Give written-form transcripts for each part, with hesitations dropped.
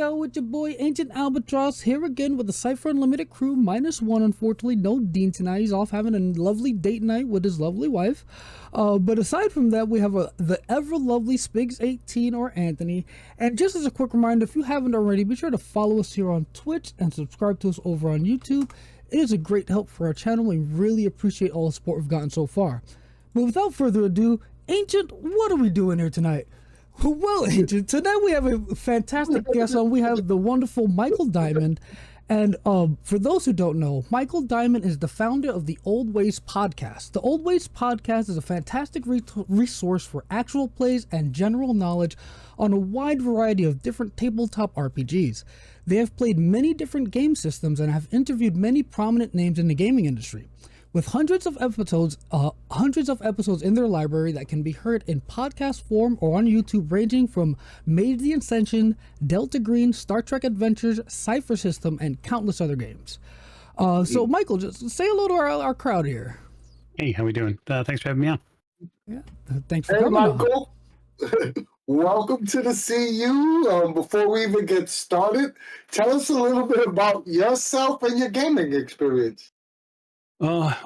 y'all, with your boy Ancient Albatross here again with the Cypher Unlimited crew -1. Unfortunately, no Dean tonight. He's off having a lovely date night with his lovely wife. But aside from that, we have the ever lovely Spiggs 18 or Anthony. And just as a quick reminder, if you haven't already, be sure to follow us here on Twitch and subscribe to us over on YouTube. It is a great help for our channel. We really appreciate all the support we've gotten so far. But without further ado, Ancient, what are we doing here tonight? Well, Ancient, tonight we have a fantastic guest on. We have the wonderful Michael Diamond. And for those who don't know, Michael Diamond is the founder of the Old Ways podcast. The Old Ways podcast is a fantastic resource for actual plays and general knowledge on a wide variety of different tabletop RPGs. They have played many different game systems and have interviewed many prominent names in the gaming industry. With hundreds of episodes in their library that can be heard in podcast form or on YouTube, ranging from Made the Ascension, Delta Green, Star Trek Adventures, Cypher System, and countless other games. So, Michael, just say hello to our crowd here. Hey, how we doing? Thanks for having me on. Yeah, thanks for coming Michael. On. Welcome to the CU. Before we even get started, tell us a little bit about yourself and your gaming experience.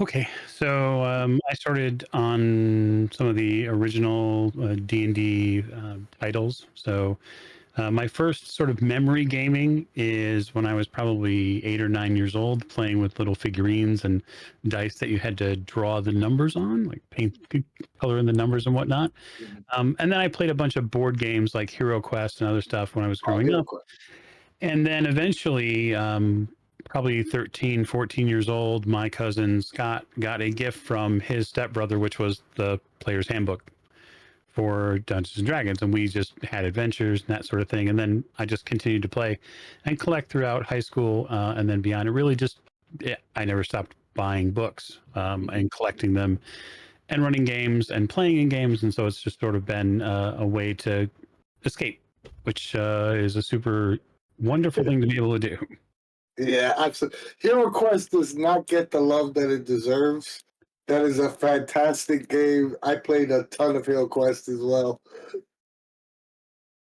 Okay. So I started on some of the original D&D titles. So my first sort of memory gaming is when I was probably 8 or 9 years old, playing with little figurines and dice that you had to draw the numbers on, like paint, color in the numbers and whatnot. And then I played a bunch of board games like Hero Quest and other stuff when I was growing up. And then eventually, probably 13, 14 years old, my cousin Scott got a gift from his stepbrother, which was the player's handbook for Dungeons and Dragons. And we just had adventures and that sort of thing. And then I just continued to play and collect throughout high school and then beyond. It really just, I never stopped buying books and collecting them and running games and playing in games. And so it's just sort of been a way to escape, which is a super wonderful thing to be able to do. Yeah, absolutely. Hero Quest does not get the love that it deserves. That is a fantastic game. I played a ton of Hero Quest as well.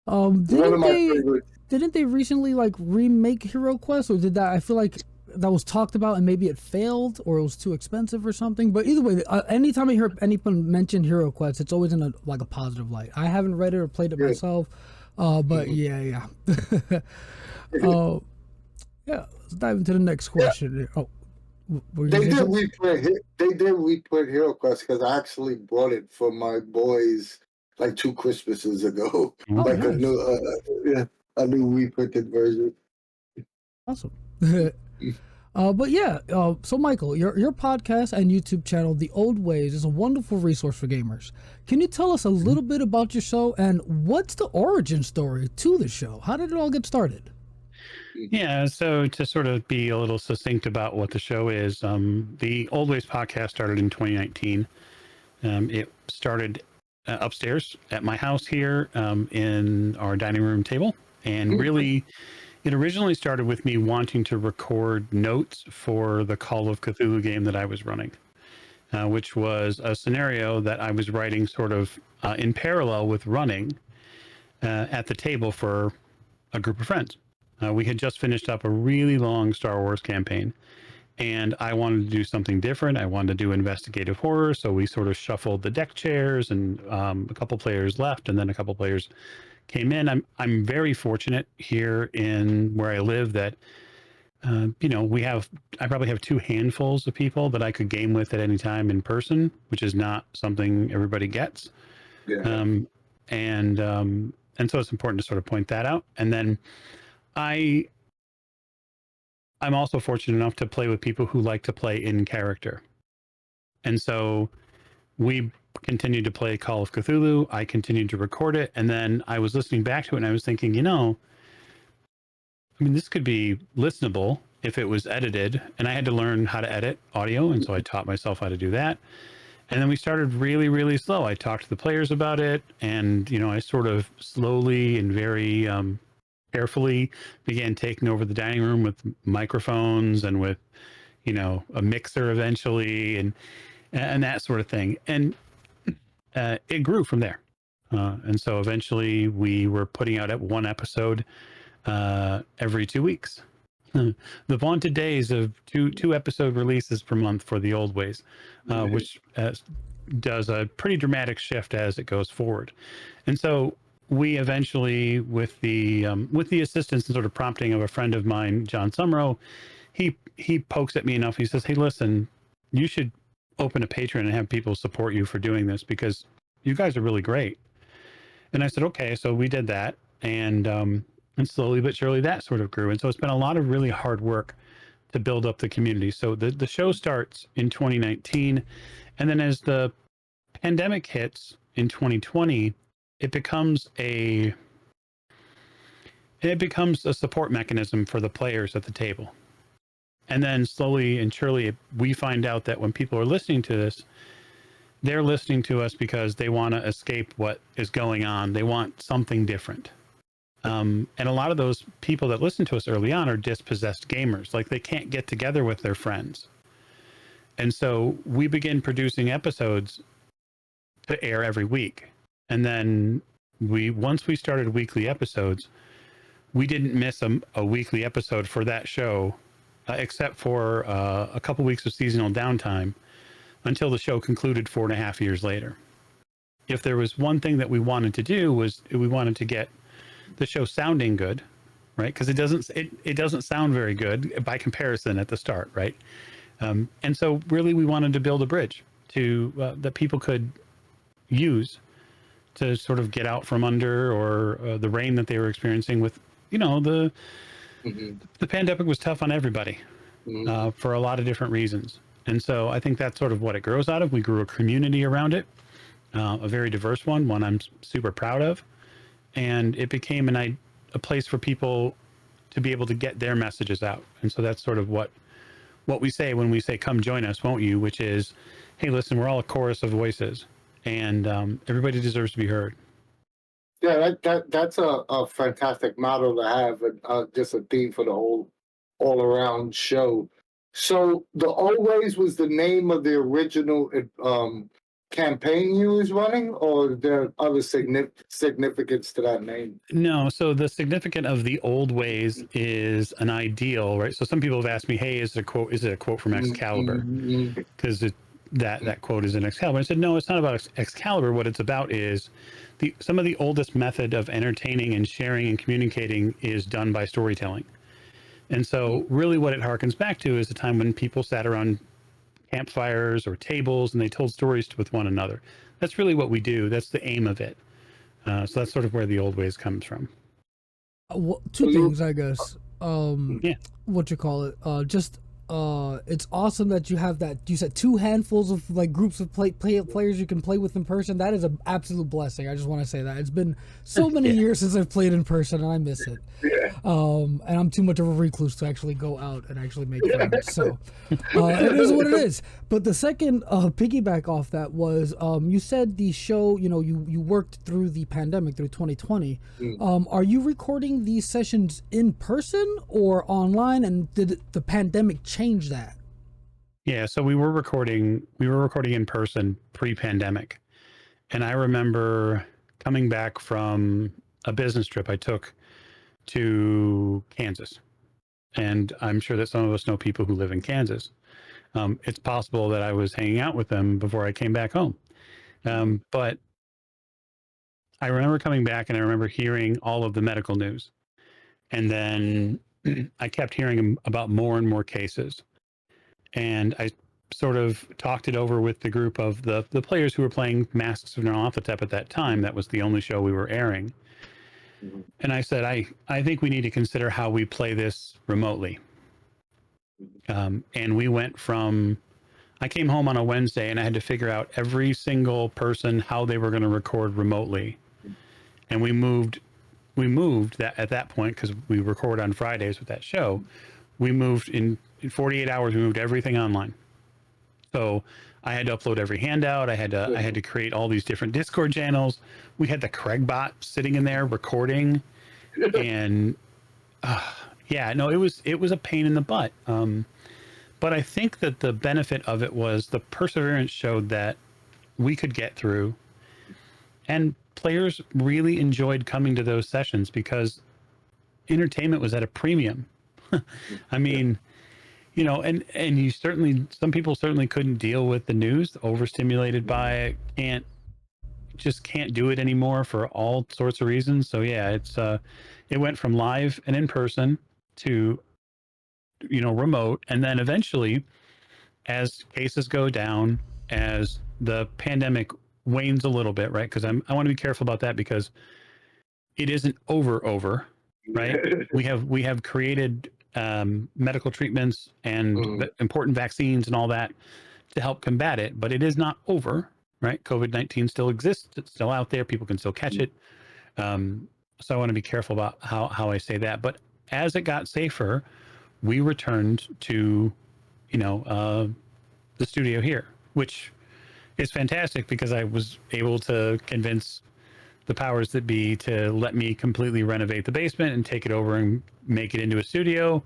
Didn't they recently like remake Hero Quest, or did that? I feel like that was talked about and maybe it failed or it was too expensive or something. But either way, anytime I hear anyone mention Hero Quest, it's always in a positive light. I haven't read it or played it myself, but yeah. Yeah, let's dive into the next question. Yeah. They did reprint Hero Quest because I actually bought it for my boys like 2 Christmases ago. Nice. a new reprinted version. Awesome. But yeah, so Michael, your podcast and YouTube channel, The Old Ways, is a wonderful resource for gamers. Can you tell us a little bit about your show and what's the origin story to the show? How did it all get started? Yeah, so to sort of be a little succinct about what the show is, the Old Ways podcast started in 2019. It started upstairs at my house here in our dining room table. And really, it originally started with me wanting to record notes for the Call of Cthulhu game that I was running, which was a scenario that I was writing sort of in parallel with running at the table for a group of friends. We had just finished up a really long Star Wars campaign, and I wanted to do something different. I wanted to do investigative horror, so we sort of shuffled the deck chairs, and a couple players left, and then a couple players came in. I'm very fortunate here in where I live that I probably have 2 handfuls of people that I could game with at any time in person, which is not something everybody gets. Yeah. And so it's important to sort of point that out. And then I'm also fortunate enough to play with people who like to play in character. And so we continued to play Call of Cthulhu. I continued to record it. And then I was listening back to it and I was thinking, this could be listenable if it was edited. And I had to learn how to edit audio. And so I taught myself how to do that. And then we started really, really slow. I talked to the players about it. And, I sort of slowly and very carefully began taking over the dining room with microphones and with, a mixer eventually and that sort of thing. And it grew from there. And so eventually we were putting out 1 episode every 2 weeks. The vaunted days of two episode releases per month for the old ways, which does a pretty dramatic shift as it goes forward. And so we eventually, with the assistance and sort of prompting of a friend of mine, John Sumrow, he pokes at me enough. He says, "Hey, listen, you should open a Patreon and have people support you for doing this because you guys are really great." And I said, "Okay." So we did that, and slowly but surely that sort of grew. And so it's been a lot of really hard work to build up the community. So the show starts in 2019, and then as the pandemic hits in 2020, it becomes a support mechanism for the players at the table. And then slowly and surely, we find out that when people are listening to this, they're listening to us because they want to escape what is going on. They want something different. And a lot of those people that listen to us early on are dispossessed gamers. Like, they can't get together with their friends. And so we begin producing episodes to air every week. And then once we started weekly episodes, we didn't miss a weekly episode for that show, except for a couple weeks of seasonal downtime until the show concluded 4.5 years later. If there was one thing that we wanted to do, was we wanted to get the show sounding good, right? Because it doesn't sound very good by comparison at the start, right? And so really we wanted to build a bridge to that people could use to sort of get out from under or the rain that they were experiencing with, the pandemic was tough on everybody for a lot of different reasons. And so I think that's sort of what it grows out of. We grew a community around it, a very diverse one I'm super proud of. And it became a place for people to be able to get their messages out. And so that's sort of what we say when we say, "Come join us, won't you?" Which is, hey, listen, we're all a chorus of voices, and everybody deserves to be heard. Yeah, that's a fantastic motto to have, and just a theme for the whole all around show. So the Always was the name of the original campaign you was running, or there other significance to that name? No, so the significance of the old ways is an ideal, right? So some people have asked me, "Hey, is it a quote from Excalibur?" Because that quote is in Excalibur. I said, no, it's not about Excalibur. What it's about is some of the oldest method of entertaining and sharing and communicating is done by storytelling. And so really what it harkens back to is the time when people sat around campfires or tables and they told stories with one another. That's really what we do. That's the aim of it. So that's sort of where the old ways comes from. Two things, I guess. Yeah. What you call it? It's awesome that you have that. You said 2 handfuls of like groups of players you can play with in person. That is an absolute blessing. I just want to say that it's been so many years since I've played in person, and I miss it. And I'm too much of a recluse to actually go out and actually make friends. So it is what it is. But the second piggyback off that was you said the show. You worked through the pandemic through 2020. Are you recording these sessions in person or online? And did the pandemic change that? Yeah, so we were recording in person pre-pandemic. And I remember coming back from a business trip I took to Kansas. And I'm sure that some of us know people who live in Kansas. It's possible that I was hanging out with them before I came back home. But I remember coming back and I remember hearing all of the medical news. And then I kept hearing about more and more cases. And I sort of talked it over with the group of the players who were playing Masks of Nyarlathotep at that time. That was the only show we were airing. And I said, I think we need to consider how we play this remotely. And we went from, I came home on a Wednesday and I had to figure out every single person, how they were going to record remotely. And we moved that at that point, because we record on Fridays with that show, we moved in 48 hours, we moved everything online. So I had to upload every handout. I had to create all these different Discord channels. We had the Craig bot sitting in there recording, and it was a pain in the butt. But I think that the benefit of it was the perseverance showed that we could get through, and players really enjoyed coming to those sessions because entertainment was at a premium. I mean, you know, and you certainly, some people certainly couldn't deal with the news, overstimulated by it, can't do it anymore for all sorts of reasons. So yeah, it went from live and in person to, you know, remote, and then eventually, as cases go down, as the pandemic wanes a little bit, right? Because I want to be careful about that, because it isn't over, right? We have created medical treatments and important vaccines and all that to help combat it, but it is not over, right? COVID-19 still exists. It's still out there. People can still catch it. So I want to be careful about how I say that. But as it got safer, we returned to, you know, the studio here, which is fantastic, because I was able to convince the powers that be to let me completely renovate the basement and take it over and make it into a studio,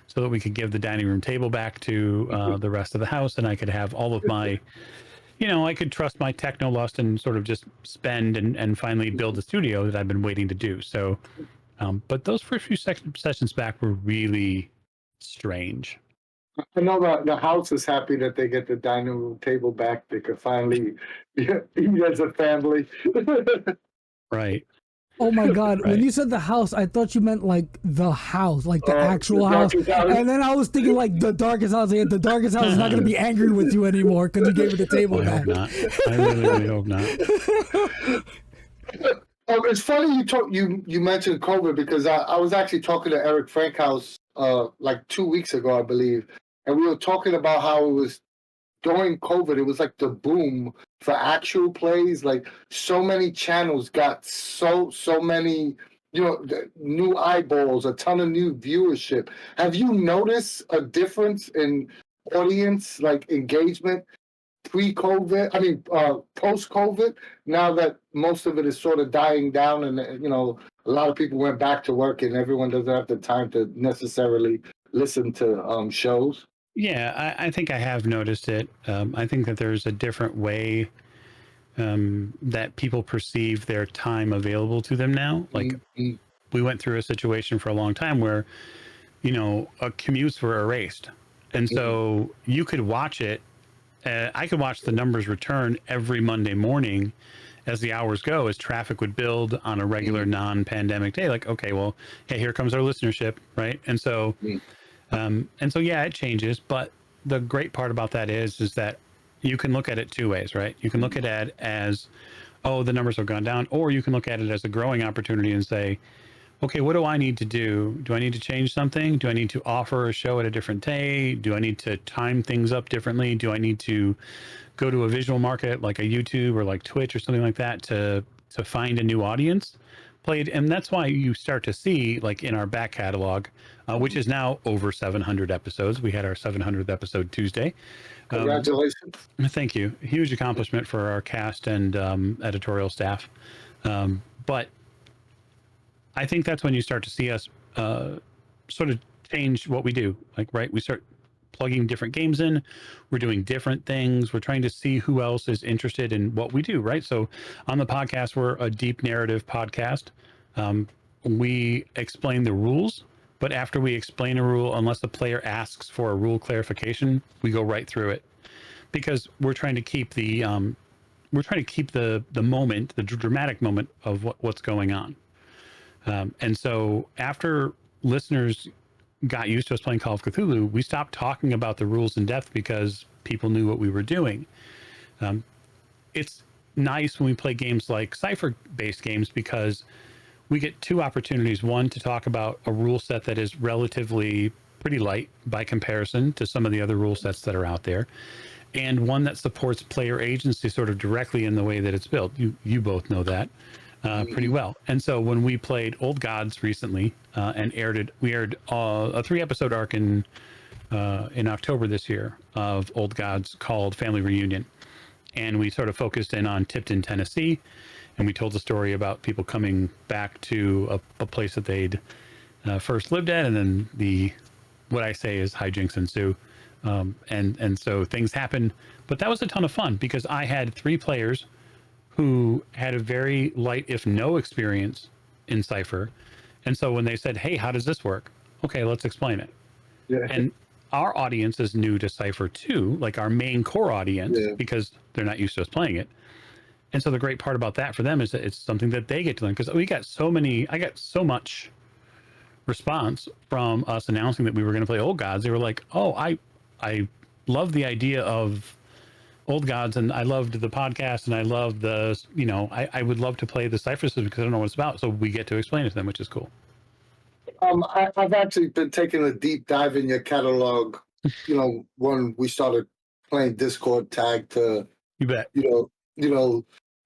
so that we could give the dining room table back to the rest of the house, and I could have all of my, you know, I could trust my techno lust and sort of just spend and finally build a studio that I've been waiting to do. So, but those first few sessions back were really strange. I know that the house is happy that they get the dining room table back. They could finally eat as a family. Right. Oh my God! Right. When you said the house, I thought you meant like the house, like the actual the house. darkest house. And then I was thinking like the darkest house. Like, the darkest house is not going to be angry with you anymore because you gave it the table I back. hope not. I really, really hope not. It's funny you mentioned COVID, because I was actually talking to Eric Frankhouse like 2 weeks ago, I believe, and we were talking about how it was during COVID. It was like the boom for actual plays. Like so many channels got so many, you know, new eyeballs, a ton of new viewership. Have you noticed a difference in audience like engagement pre-COVID? I mean, post-COVID. Now that most of it is sort of dying down, and you know, a lot of people went back to work, and everyone doesn't have the time to necessarily listen to shows. Yeah, I think I have noticed it. I think that there's a different way that people perceive their time available to them now. Like, we went through a situation for a long time where, you know, commutes were erased. And so you could watch it. I could watch the numbers return every Monday morning as the hours go, as traffic would build on a regular non-pandemic day. Like, okay, well, hey, here comes our listenership, right? And so, yeah, it changes. But the great part about that is that you can look at it two ways, right? You can look at it as, oh, the numbers have gone down, or you can look at it as a growing opportunity and say, okay, what do I need to do? Do I need to change something? Do I need to offer a show at a different day? Do I need to time things up differently? Do I need to go to a visual market like a YouTube or like Twitch or something like that to find a new audience? Played, and that's why you start to see, like in our back catalog, which is now over 700 episodes. We had our 700th episode Tuesday. Congratulations. Thank you. Huge accomplishment for our cast and editorial staff. But I think that's when you start to see us sort of change what we do. Like, right, we start plugging different games in. We're doing different things. We're trying to see who else is interested in what we do, right? So on the podcast, we're a deep narrative podcast. We explain the rules, but after we explain a rule, unless the player asks for a rule clarification, we go right through it, because we're trying to keep the moment, the dramatic moment of what's going on. And so after listeners got used to us playing Call of Cthulhu, we stopped talking about the rules in depth because people knew what we were doing. It's nice when we play games like Cypher-based games, because we get two opportunities. One, to talk about a rule set that is relatively pretty light by comparison to some of the other rule sets that are out there, and one that supports player agency sort of directly in the way that it's built. You both know that pretty well. And so when we played Old Gods recently and we aired a 3-episode arc in October this year of Old Gods called Family Reunion. And we sort of focused in on Tipton, Tennessee, and we told the story about people coming back to a place that they'd first lived at, and then what I say is hijinks ensue. And so things happen, but that was a ton of fun, because I had 3 players who had a very light, if no experience in Cypher, And so when they said, hey, how does this work? Okay, let's explain it. Yeah. And our audience is new to Cypher too, like our main core audience, Yeah. because they're not used to us playing it. And so the great part about that for them is that it's something that they get to learn, because I got so much response from us announcing that we were going to play Old Gods. They were like, oh, I love the idea of Old Gods, and I loved the podcast, and I love the, I would love to play the Cypher system because I don't know what it's about. So we get to explain it to them, which is cool. I've actually been taking a deep dive in your catalog. When we started playing Discord tag to, You bet.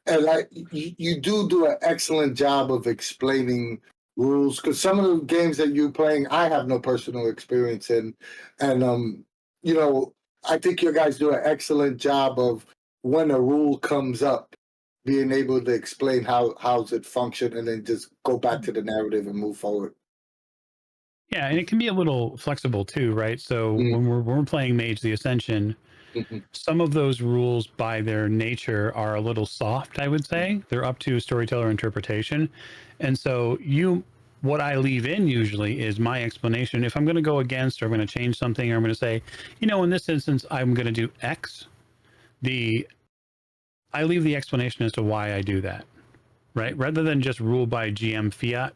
And you do an excellent job of explaining rules, because some of the games that you're playing, I have no personal experience in, and I think you guys do an excellent job of, when a rule comes up, being able to explain how's it function, and then just go back to the narrative and move forward. Yeah, and it can be a little flexible too, right? So when we're playing Mage the Ascension, some of those rules by their nature are a little soft, I would say. They're up to storyteller interpretation. And so what I leave in usually is my explanation. If I'm going to go against, or I'm going to change something, or I'm going to say, in this instance, I'm going to do X, I leave the explanation as to why I do that, right? Rather than just rule by GM fiat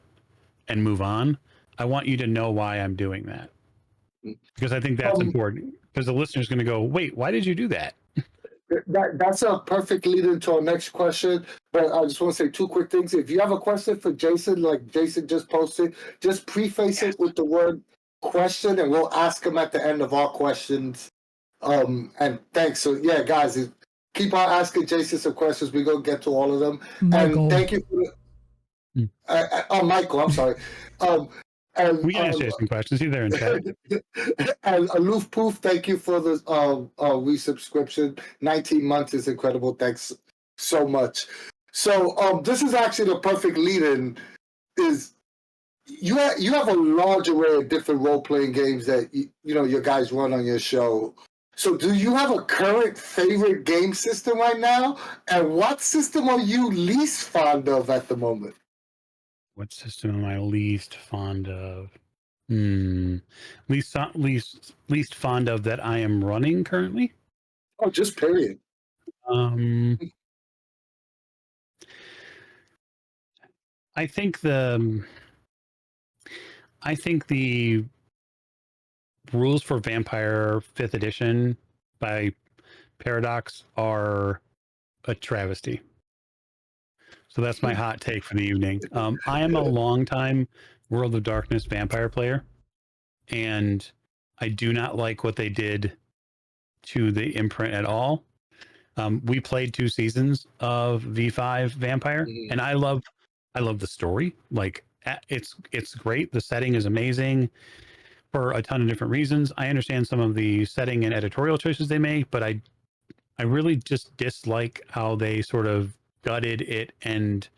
and move on, I want you to know why I'm doing that. Because I think that's important, because the listener's going to go, wait, why did you do that? That's a perfect lead into our next question. But I just want to say two quick things. If you have a question for Jason, like Jason just posted, just preface it with the word question, and we'll ask him at the end of our questions. And thanks. So yeah, guys, keep on asking Jason some questions. We're gonna get to all of them. Michael. And thank you for Michael, I'm sorry. And we can ask Jason questions. He's there in chat. And Aloof Poof, thank you for the resubscription. 19 months is incredible. Thanks so much. So this is actually the perfect lead-in. Is you have a large array of different role-playing games that your guys run on your show. So do you have a current favorite game system right now? And what system are you least fond of at the moment? What system am I least fond of? Least fond of that I am running currently? Oh, just period. I think the rules for Vampire 5th edition by Paradox are a travesty. So that's my hot take for the evening. I am a longtime World of Darkness vampire player, and I do not like what they did to the imprint at all. We played 2 seasons of V5 Vampire, and I love the story. Like, it's great. The setting is amazing for a ton of different reasons. I understand some of the setting and editorial choices they make, but I really just dislike how they sort of gutted it and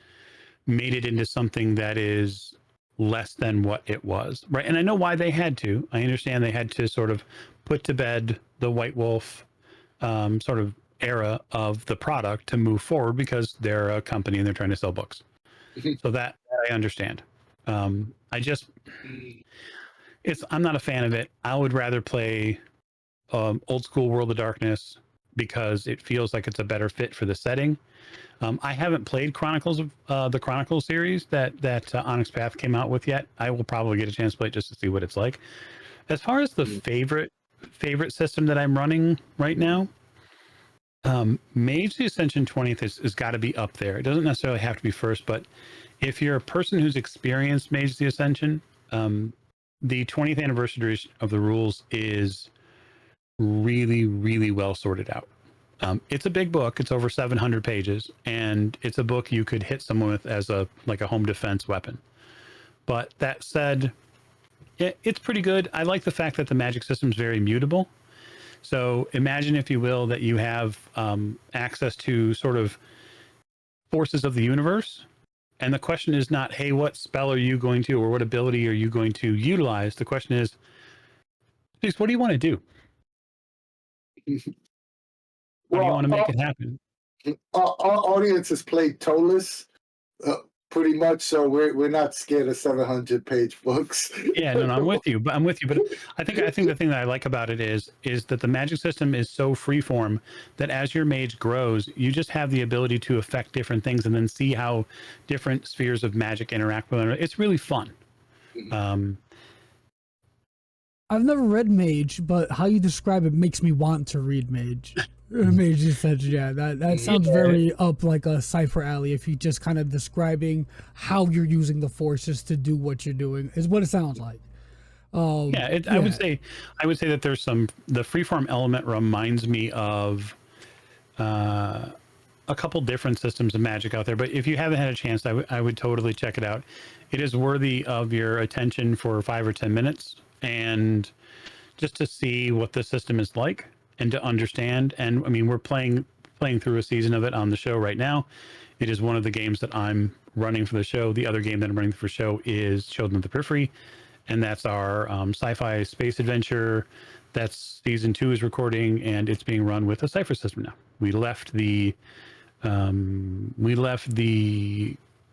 made it into something that is less than what it was, right? And I know why they had to. I understand they had to sort of put to bed the White Wolf sort of era of the product to move forward, because they're a company and they're trying to sell books. So that I understand. I'm not a fan of it. I would rather play old school World of Darkness, because it feels like it's a better fit for the setting. I haven't played Chronicles of the Chronicles series that Onyx Path came out with yet. I will probably get a chance to play it just to see what it's like. As far as the favorite system that I'm running right now, Mage the Ascension 20th has got to be up there. It doesn't necessarily have to be first, but if you're a person who's experienced Mage the Ascension, the 20th anniversary of the rules is really, really well sorted out. It's a big book. It's over 700 pages, and it's a book you could hit someone with as a home defense weapon. But that said, it's pretty good. I like the fact that the magic system is very mutable. So imagine, if you will, that you have access to sort of forces of the universe. And the question is not, hey, what spell are you going to, or what ability are you going to utilize? The question is, please, what do you want to do? How do you want to make it happen? Our audience has played Tolis. pretty much. So we're not scared of 700-page books. Yeah, no, I'm with you, but I think the thing that I like about it is that the magic system is so freeform that as your mage grows, you just have the ability to affect different things and then see how different spheres of magic interact with it. It's really fun. I've never read Mage, but how you describe it makes me want to read Mage. Mage just said, yeah, that sounds very up like a Cypher Alley. If you just kind of describing how you're using the forces to do what you're doing is what it sounds like. I would say that there's the freeform element reminds me of a couple different systems of magic out there. But if you haven't had a chance, I would totally check it out. It is worthy of your attention for 5 or 10 minutes, and just to see what the system is like and to understand. And I mean, we're playing through a season of it on the show right now. It is one of the games that I'm running for the show. The other game that I'm running for the show is Children of the Periphery, and that's our sci-fi space adventure. That's season 2 is recording, and it's being run with a Cypher system now. We left the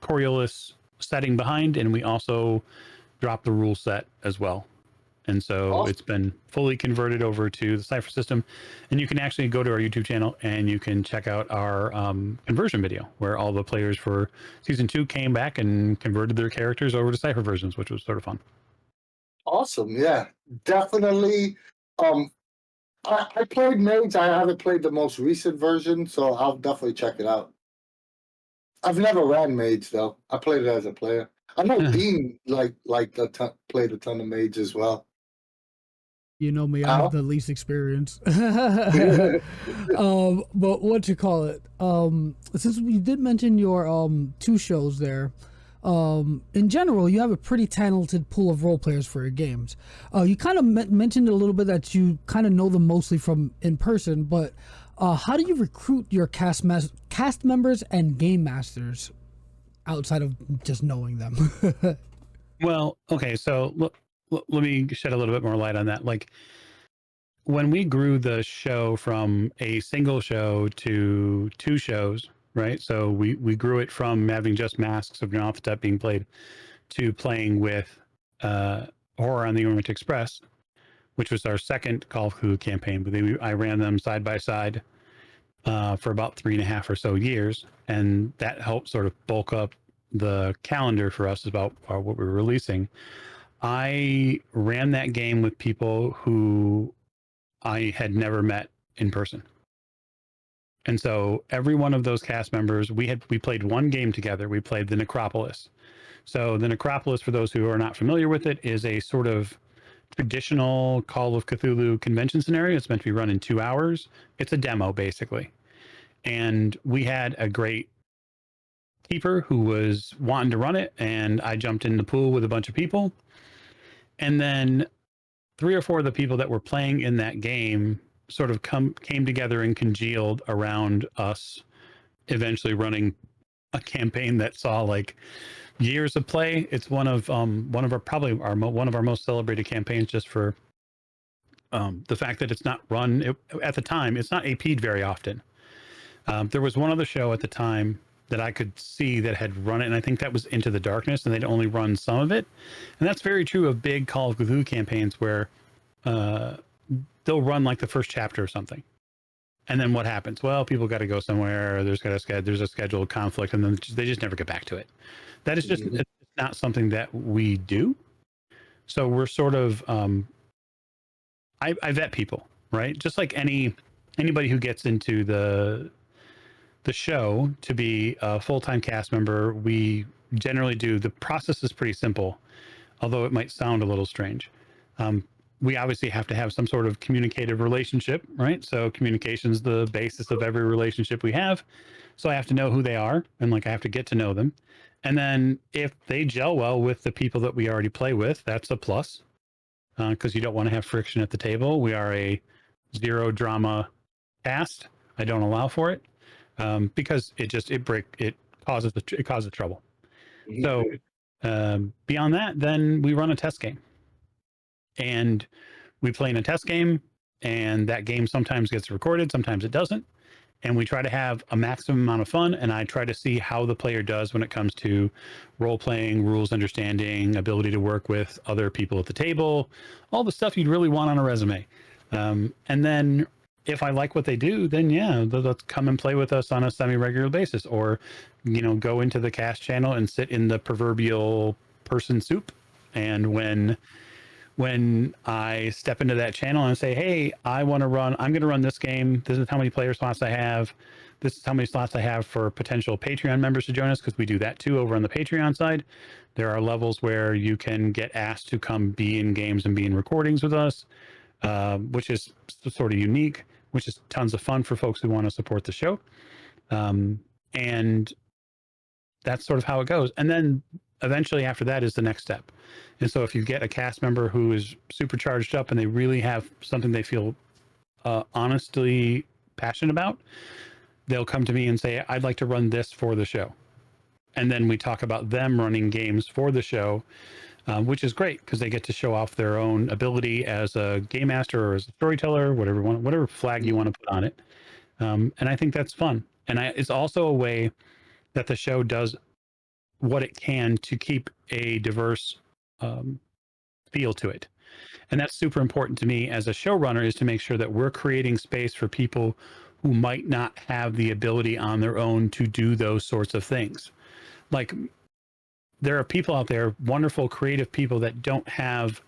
Coriolis setting behind, and we also dropped the rule set as well. And so It's been fully converted over to the Cypher system. And you can actually go to our YouTube channel and you can check out our conversion video where all the players for season 2 came back and converted their characters over to Cypher versions, which was sort of fun. Awesome. Yeah, definitely. I played Mage. I haven't played the most recent version, so I'll definitely check it out. I've never ran Mage though. I played it as a player. I know Dean played a ton of Mage as well. You know me, I have the least experience. But what you call it? Since we did mention your 2 shows there, in general, you have a pretty talented pool of role players for your games. You kind of mentioned a little bit that you kind of know them mostly from in person, but how do you recruit your cast members and game masters outside of just knowing them? Well, okay, so let me shed a little bit more light on that. Like, when we grew the show from a single show to 2 shows, right? So we grew it from having just Masks of Nyarlathotep being played to playing with Horror on the Orient Express, which was our second Call of Cthulhu campaign. But I ran them side by side for about 3.5 or so years, and that helped sort of bulk up the calendar for us about what we were releasing. I ran that game with people who I had never met in person. And so every one of those cast members, we played one game together. We played the Necropolis. So the Necropolis, for those who are not familiar with it, is a sort of traditional Call of Cthulhu convention scenario. It's meant to be run in 2 hours. It's a demo, basically. And we had a great keeper who was wanting to run it, and I jumped in the pool with a bunch of people. And then 3 or 4 of the people that were playing in that game sort of came together and congealed around us eventually running a campaign that saw like years of play. It's one of our most celebrated campaigns, just for the fact that it's not run at the time. It's not AP'd very often. There was one other show at the time that I could see that had run it, and I think that was Into the Darkness, and they'd only run some of it. And that's very true of big Call of Cthulhu campaigns where they'll run like the first chapter or something. And then what happens? Well, people got to go somewhere. There's a scheduled conflict, and then they just never get back to it. That is just it's not something that we do. So we're sort of I vet people, right? Just like anybody who gets into the show to be a full-time cast member, we generally do. The process is pretty simple, although it might sound a little strange. We obviously have to have some sort of communicative relationship, right? So communication is the basis of every relationship we have. So I have to know who they are, and I have to get to know them. And then if they gel well with the people that we already play with, that's a plus, because you don't want to have friction at the table. We are a 0 drama cast. I don't allow for it, because it causes trouble. So beyond that, then we run a test game. And we play in a test game, and that game sometimes gets recorded, sometimes it doesn't. and we try to have a maximum amount of fun. And I try to see how the player does when it comes to role playing, rules understanding, ability to work with other people at the table, all the stuff you'd really want on a resume. And then if I like what they do, then yeah, let's come and play with us on a semi-regular basis, or, you know, go into the cast channel and sit in the proverbial person soup. And when I step into that channel and say, hey, I'm going to run this game. This is how many player slots I have. This is how many slots I have for potential Patreon members to join us, because we do that too over on the Patreon side. There are levels where you can get asked to come be in games and be in recordings with us, which is sort of unique, which is tons of fun for folks who want to support the show. And that's sort of how it goes. And then eventually after that is the next step. And so if you get a cast member who is super charged up and they really have something they feel honestly passionate about, they'll come to me and say, I'd like to run this for the show. And then we talk about them running games for the show, which is great because they get to show off their own ability as a game master or as a storyteller, whatever flag you want to put on it. And I think that's fun. And it's also a way that the show does what it can to keep a diverse feel to it. And that's super important to me as a showrunner, is to make sure that we're creating space for people who might not have the ability on their own to do those sorts of things. Like, there are people out there, wonderful, creative people, that don't have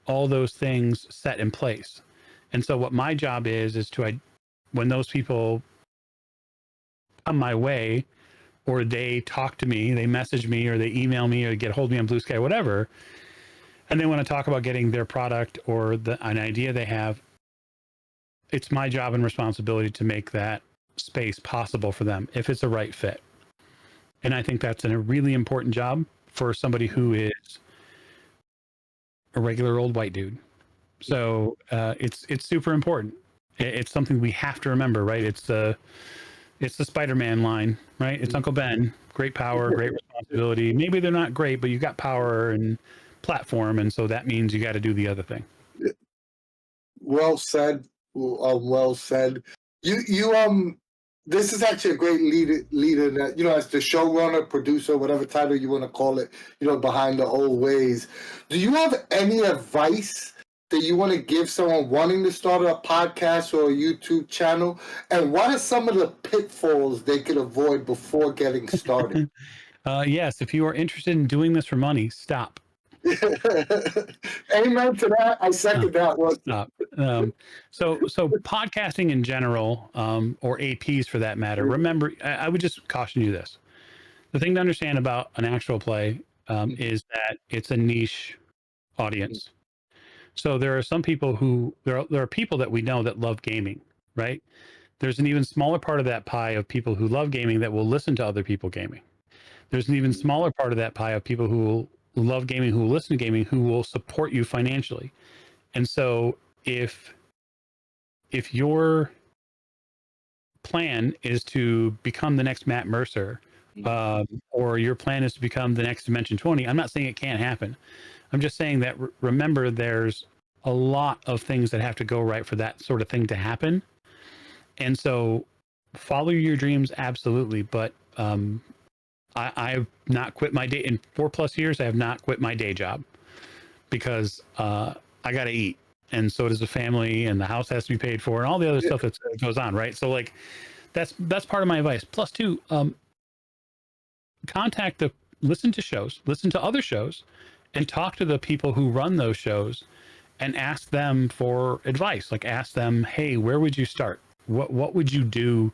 all those things set in place. And so what my job is to, when those people come my way, or they talk to me, they message me, or they email me, or get a hold of me on Blue Sky, whatever, and they want to talk about getting their product or an idea they have, it's my job and responsibility to make that space possible for them if it's a right fit. And I think that's a really important job for somebody who is a regular old white dude. So it's super important. It's something we have to remember, right? It's the Spider-Man line, right? It's Uncle Ben. Great power, great responsibility. Maybe they're not great, but you got power and platform, and so that means you got to do the other thing. Well said. Well said. You this is actually a great leader that, you know, as the showrunner, producer, whatever title you want to call it, you know, behind the old ways. Do you have any advice that you want to give someone wanting to start a podcast or a YouTube channel? And what are some of the pitfalls they could avoid before getting started? Yes, if you are interested in doing this for money, stop. Amen to that. I second that one. Stop. So podcasting in general, or APs for that matter, remember, I would just caution you this. The thing to understand about an actual play is that it's a niche audience. So there are some people there are people that we know that love gaming, right? There's an even smaller part of that pie of people who love gaming that will listen to other people gaming. There's an even smaller part of that pie of people who love gaming, who will listen to gaming, who will support you financially. And so if your plan is to become the next Matt Mercer, or your plan is to become the next Dimension 20, I'm not saying it can't happen. I'm just saying that remember, there's a lot of things that have to go right for that sort of thing to happen. And so follow your dreams, absolutely. But I've not quit my day in 4+ years. I have not quit my day job because I got to eat, and so does the family, and the house has to be paid for, and all the other stuff that goes on, right? So like, that's part of my advice. Plus, two, listen to other shows, and talk to the people who run those shows, and ask them for advice. Like, ask them, hey, where would you start? What would you do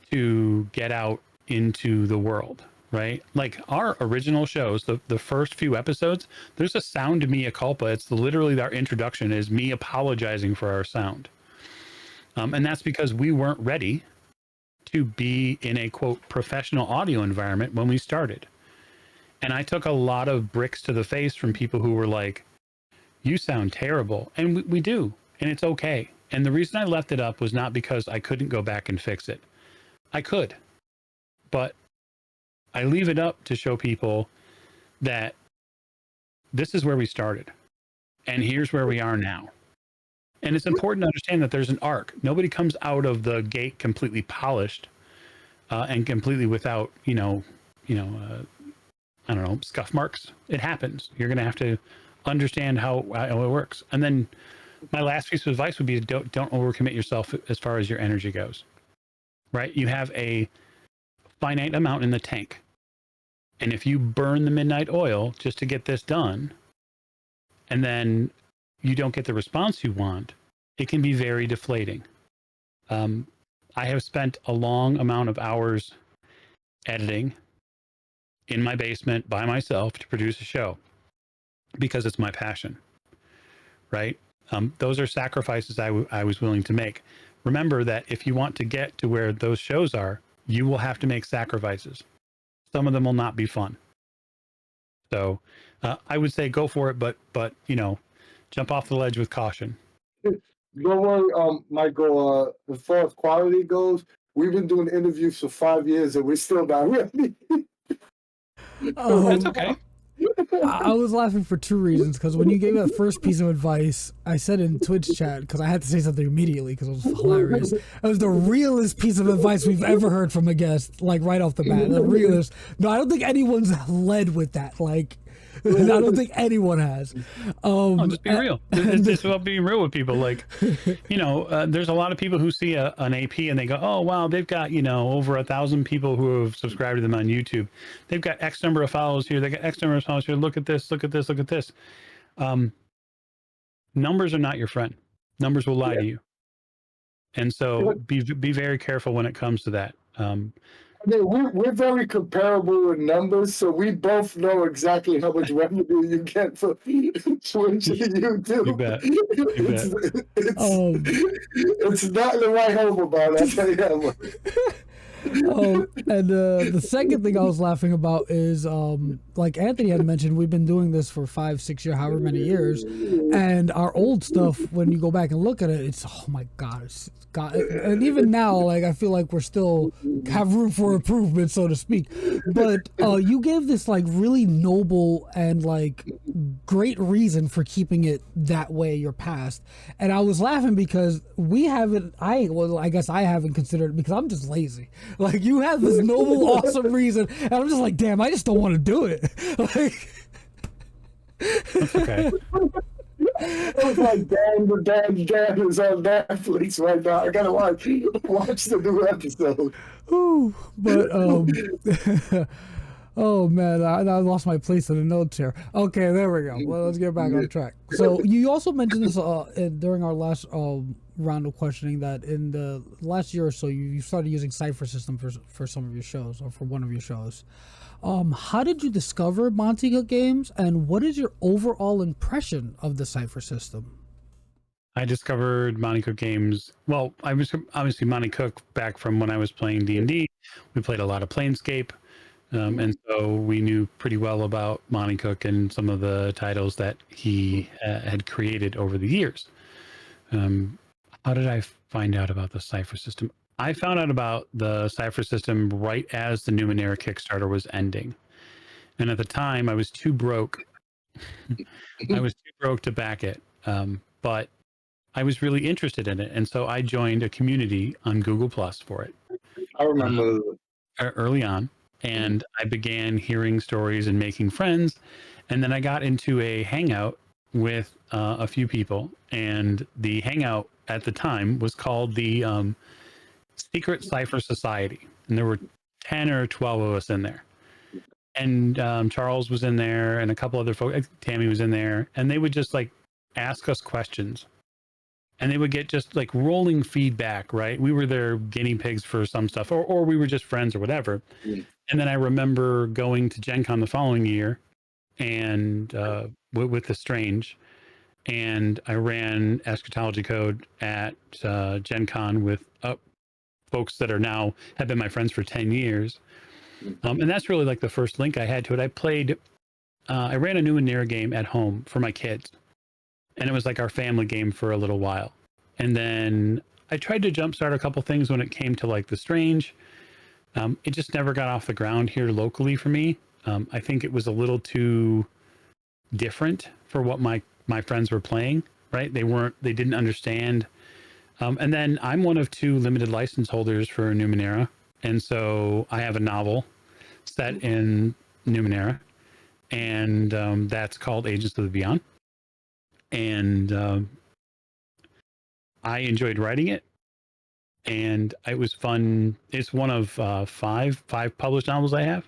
to get out into the world? Right? Like our original shows, the first few episodes, there's a sound mea culpa. It's literally our introduction is me apologizing for our sound. And that's because we weren't ready to be in a, quote, professional audio environment when we started. And I took a lot of bricks to the face from people who were like, you sound terrible. And we do. And it's okay. And the reason I left it up was not because I couldn't go back and fix it. I could. But I leave it up to show people that this is where we started, and here's where we are now. And it's important to understand that there's an arc. Nobody comes out of the gate completely polished and completely without, I don't know, scuff marks. It happens. You're going to have to understand how it works. And then my last piece of advice would be don't overcommit yourself as far as your energy goes, right? You have a finite amount in the tank. And if you burn the midnight oil just to get this done, and then you don't get the response you want, it can be very deflating. I have spent a long amount of hours editing in my basement by myself to produce a show because it's my passion, right? Those are sacrifices I was willing to make. Remember that if you want to get to where those shows are, you will have to make sacrifices. Some of them will not be fun. So I would say go for it, but jump off the ledge with caution. Don't worry, Michael. As far as quality goes, we've been doing interviews for 5 years and we're still not ready. That's okay. I was laughing for two reasons. Because when you gave me that first piece of advice, I said in Twitch chat, because I had to say something immediately because it was hilarious. It was the realest piece of advice we've ever heard from a guest, like right off the bat. The realest. No, I don't think anyone's led with that. Like, I don't think anyone has. Just be real. It's just about being real with people. Like, there's a lot of people who see an AP and they go, oh, wow, they've got, over 1,000 people who have subscribed to them on YouTube. They've got X number of followers here. They got X number of followers here. Look at this, look at this, look at this. Numbers are not your friend. Numbers will lie to you. And so be very careful when it comes to that. I mean, we're very comparable in numbers, so we both know exactly how much revenue you get for Twitch and YouTube. You bet. It's not the right home about it, I'll tell you that much. And the second thing I was laughing about is, like Anthony had mentioned, we've been doing this for 5-6 years, however many years, and our old stuff, when you go back and look at it, it's, oh my God, and even now, like, I feel like we're still have room for improvement, so to speak. But you gave this like really noble and like great reason for keeping it that way, your past. And I was laughing because I guess I haven't considered it because I'm just lazy. Like, you have this noble, awesome reason, and I'm just like, damn, I just don't want to do it. Like, that's okay. It was like, Dan is on Netflix right now. I gotta watch the new episode. Ooh, but oh man, I lost my place in the notes here. Okay, there we go. Well, let's get back on track. So you also mentioned this during our last round of questioning, that in the last year or so you started using Cypher System for some of your shows, or for one of your shows. How did you discover Monty Cook Games, and what is your overall impression of the Cypher System? I discovered Monty Cook Games. Well, I was obviously Monty Cook back from when I was playing D&D. We played a lot of Planescape, and so we knew pretty well about Monty Cook and some of the titles that he had created over the years. How did I find out about the Cypher System? I found out about the Cypher System right as the Numenera Kickstarter was ending. And at the time, I was too broke. I was too broke to back it. But I was really interested in it. And so I joined a community on Google Plus for it. I remember early on. And I began hearing stories and making friends. And then I got into a hangout with a few people. And the hangout at the time was called the Secret Cypher Society, and there were 10 or 12 of us in there. And Charles was in there, and a couple other folks. Tammy was in there, and they would just like ask us questions, and they would get just like rolling feedback. Right, we were their guinea pigs for some stuff, or we were just friends or whatever. And then I remember going to Gen Con the following year, and with the Strange, and I ran Eschatology Code at Gen Con with folks that have been my friends for 10 years. And that's really like the first link I had to it. I ran a Numenera game at home for my kids, and it was like our family game for a little while. And then I tried to jumpstart a couple things when it came to like the Strange. It just never got off the ground here locally for me. I think it was a little too different for what my friends were playing. right? They didn't understand. And then I'm one of 2 limited license holders for Numenera. And so I have a novel set in Numenera, and that's called Agents of the Beyond. And I enjoyed writing it, and it was fun. It's one of five published novels I have.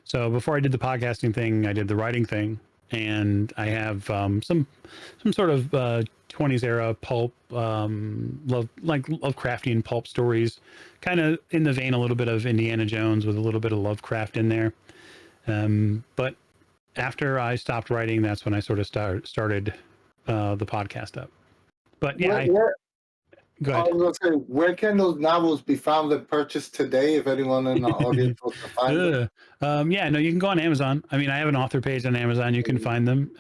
So before I did the podcasting thing, I did the writing thing, and I have some sort of 20s era pulp, Lovecraftian pulp stories, kind of in the vein a little bit of Indiana Jones with a little bit of Lovecraft in there. But after I stopped writing, that's when I sort of started the podcast up. But yeah, go I ahead. was going to say, where can those novels be found and purchased today if anyone in the audience wants to find them? Yeah, no, you can go on Amazon. I mean, I have an author page on Amazon. You can find them.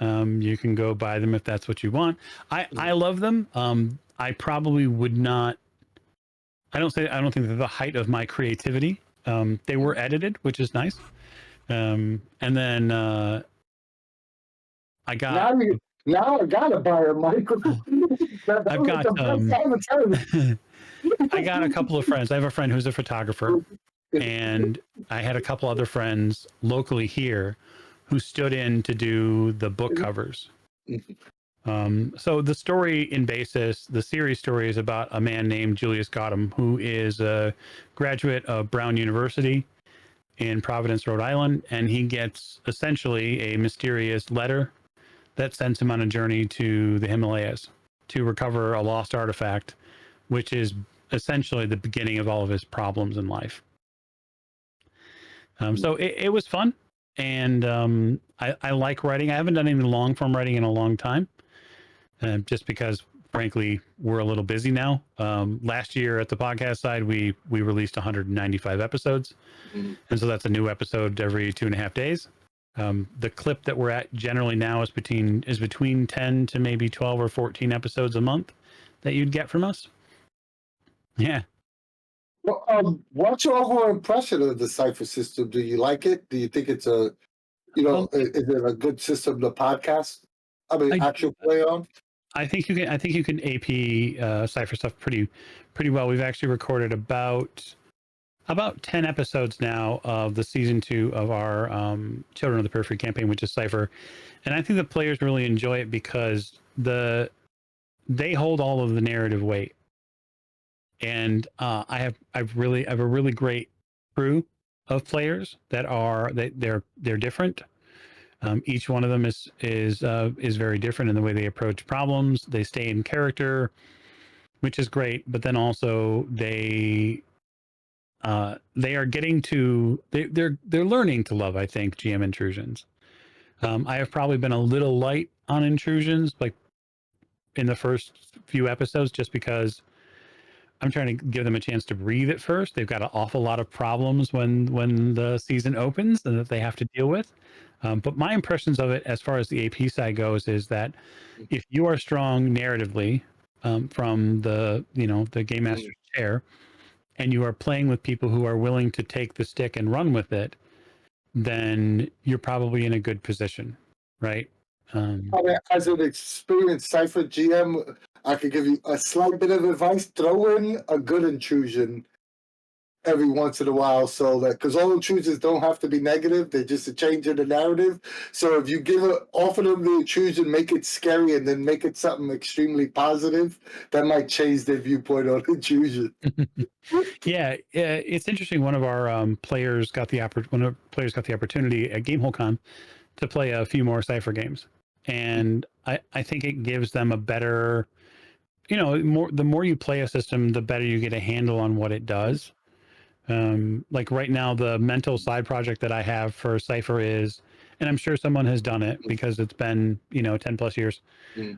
You can go buy them if that's what you want. I love them. I probably would not. I don't think they're the height of my creativity. They were edited, which is nice. And then I got. Now I gotta buy a Michael. I've got. I got a couple of friends. I have a friend who's a photographer, and I had a couple other friends locally here who stood in to do the book covers. So the story in basis, the series story is about a man named Julius Gotham, who is a graduate of Brown University in Providence, Rhode Island, and he gets essentially a mysterious letter that sends him on a journey to the Himalayas to recover a lost artifact, which is essentially the beginning of all of his problems in life. So it was fun, and I like writing. I haven't done any long form writing in a long time, just because, frankly, we're a little busy now. Last year at the podcast side, we released 195 episodes, and so that's a new episode every 2.5 days. The clip that we're at generally now is between 10 to maybe 12 or 14 episodes a month that you'd get from us. Yeah. Well, what's your overall impression of the Cypher system? Do you like it? Do you think it's is it a good system to podcast? Actual play on? I think you can AP Cypher stuff pretty well. We've actually recorded about 10 episodes now of the season 2 of our Children of the Periphery campaign, which is Cypher, and I think the players really enjoy it because they hold all of the narrative weight. And I have a really great crew of players that they're different. Each one of them is very different in the way they approach problems. They stay in character, which is great. But then also they are getting to they're learning to love, I think, GM intrusions. I have probably been a little light on intrusions, like in the first few episodes, just because I'm trying to give them a chance to breathe at first. They've got an awful lot of problems when the season opens and that they have to deal with. But my impressions of it, as far as the AP side goes, is that if you are strong narratively from the game master's chair, and you are playing with people who are willing to take the stick and run with it, then you're probably in a good position, right? As an experienced Cypher GM, I could give you a slight bit of advice. Throw in a good intrusion every once in a while, so that, because all intrusions don't have to be negative, they're just a change in the narrative. So if you offer them the intrusion, make it scary, and then make it something extremely positive, that might change their viewpoint on intrusion. Yeah, it's interesting. One of our players got the opportunity at GameholeCon to play a few more Cypher games, and I think it gives them a better, the more you play a system, the better you get a handle on what it does. Like right now, the mental side project that I have for Cypher is, and I'm sure someone has done it because it's been 10 plus years.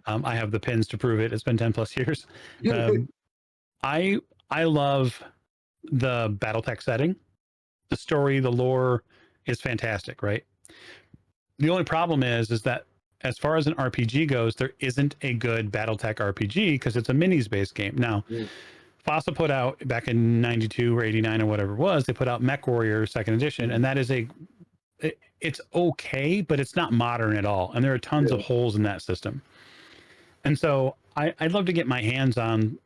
I have the pins to prove it. It's been 10 plus years. I love the BattleTech setting. The story, the lore is fantastic, right? The only problem is that as far as an RPG goes, there isn't a good BattleTech RPG because it's a minis-based game. Now, FASA put out back in 92 or 89 or whatever it was, they put out Mech Warrior 2nd edition, and that is it's okay, but it's not modern at all. And there are tons of holes in that system. And so I'd love to get my hands on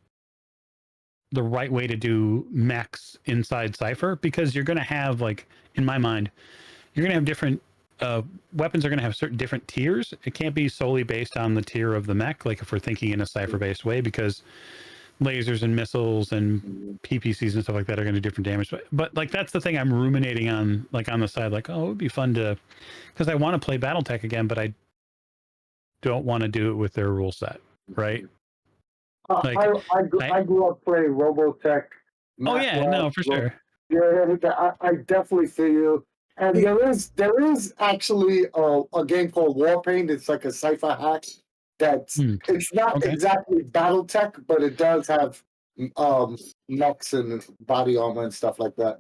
the right way to do mechs inside Cypher, because you're going to have, like, in my mind, you're going to have different weapons are going to have certain different tiers. It can't be solely based on the tier of the mech, like if we're thinking in a Cypher-based way, because lasers and missiles and PPCs and stuff like that are going to do different damage. But like, that's the thing I'm ruminating on, like on the side, like, oh, it would be fun to, because I want to play BattleTech again, but I don't want to do it with their rule set, right? Like, I grew up playing Robotech. Oh yeah, no, for sure. Yeah, I definitely feel you. And there is actually a game called Warpaint. It's like a Cypher hack. It's not exactly BattleTech, but it does have mechs and body armor and stuff like that.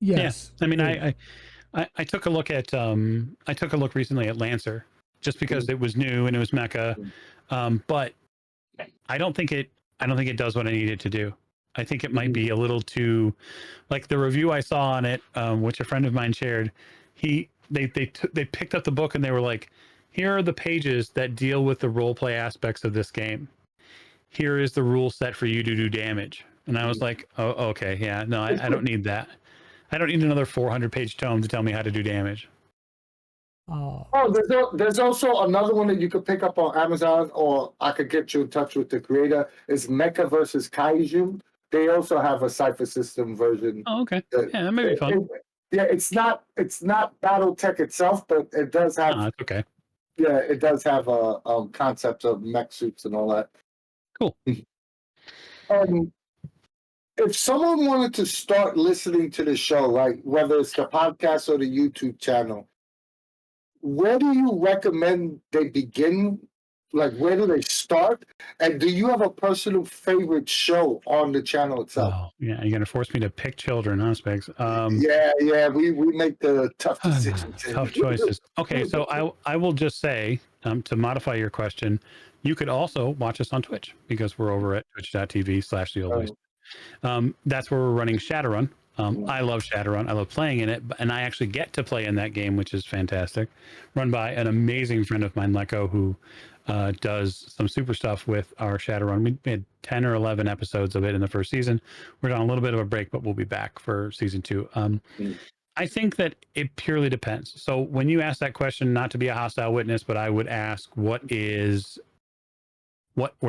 Yes. Yeah. I mean, I took a look at I took a look recently at Lancer, just because it was new and it was mecha, but I don't think it does what I need it to do. I think it might be a little too, like the review I saw on it, which a friend of mine shared. They picked up the book and they were like, here are the pages that deal with the role play aspects of this game. Here is the rule set for you to do damage. And I was like, oh, okay, yeah, no, I don't need that. I don't need another 400-page tome to tell me how to do damage. There's also another one that you could pick up on Amazon, or I could get you in touch with the creator. Is Mecha versus Kaiju. They also have a Cypher system version. Oh, okay. Yeah, that may be fun. It's not BattleTech itself, but it does have. Oh, that's okay. Yeah, it does have a concept of mech suits and all that. Cool. If someone wanted to start listening to the show, right, whether it's the podcast or the YouTube channel, where do you recommend they begin? Like, where do they start? And do you have a personal favorite show on the channel itself? Oh, yeah, you're going to force me to pick children, huh, Spiggs? Yeah, we make the tough decisions. Tough choices. Okay, so I will just say, to modify your question, you could also watch us on Twitch, because we're over at twitch.tv/theoldways. That's where we're running Shadowrun. I love Shadowrun. I love playing in it, and I actually get to play in that game, which is fantastic. Run by an amazing friend of mine, Leko, who does some super stuff with our Shadowrun. We had 10 or 11 episodes of it in the first season. We're on a little bit of a break, but we'll be back for season 2. I think that it purely depends. So when you ask that question, not to be a hostile witness, but I would ask, what are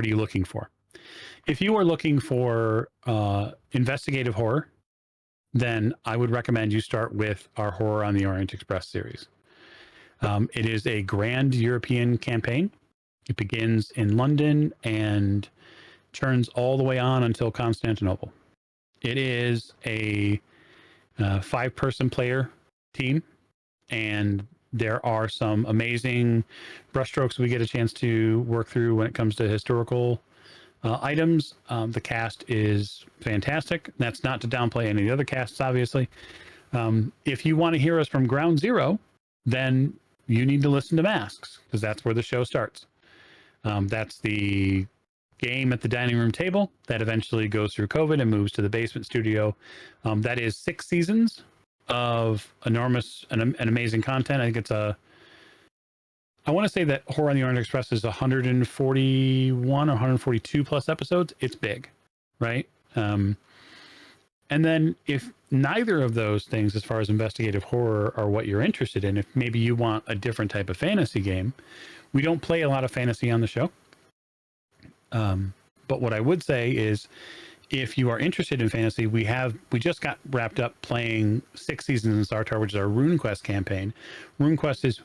you looking for? If you are looking for investigative horror, then I would recommend you start with our Horror on the Orient Express series. It is a grand European campaign. It begins in London and turns all the way on until Constantinople. It is a 5-person player team, and there are some amazing brushstrokes we get a chance to work through when it comes to historical items. The cast is fantastic. That's not to downplay any of the other casts, obviously. If you want to hear us from ground zero, then you need to listen to Masks, because that's where the show starts. That's the game at the dining room table that eventually goes through COVID and moves to the basement studio. That is 6 seasons of enormous and amazing content. I think I want to say that Horror on the Orient Express is 141 or 142 plus episodes. It's big, right? And then if neither of those things, as far as investigative horror, are what you're interested in, if maybe you want a different type of fantasy game, we don't play a lot of fantasy on the show. But what I would say is, if you are interested in fantasy, we just got wrapped up playing 6 seasons in Sartar, which is our RuneQuest campaign. RuneQuest is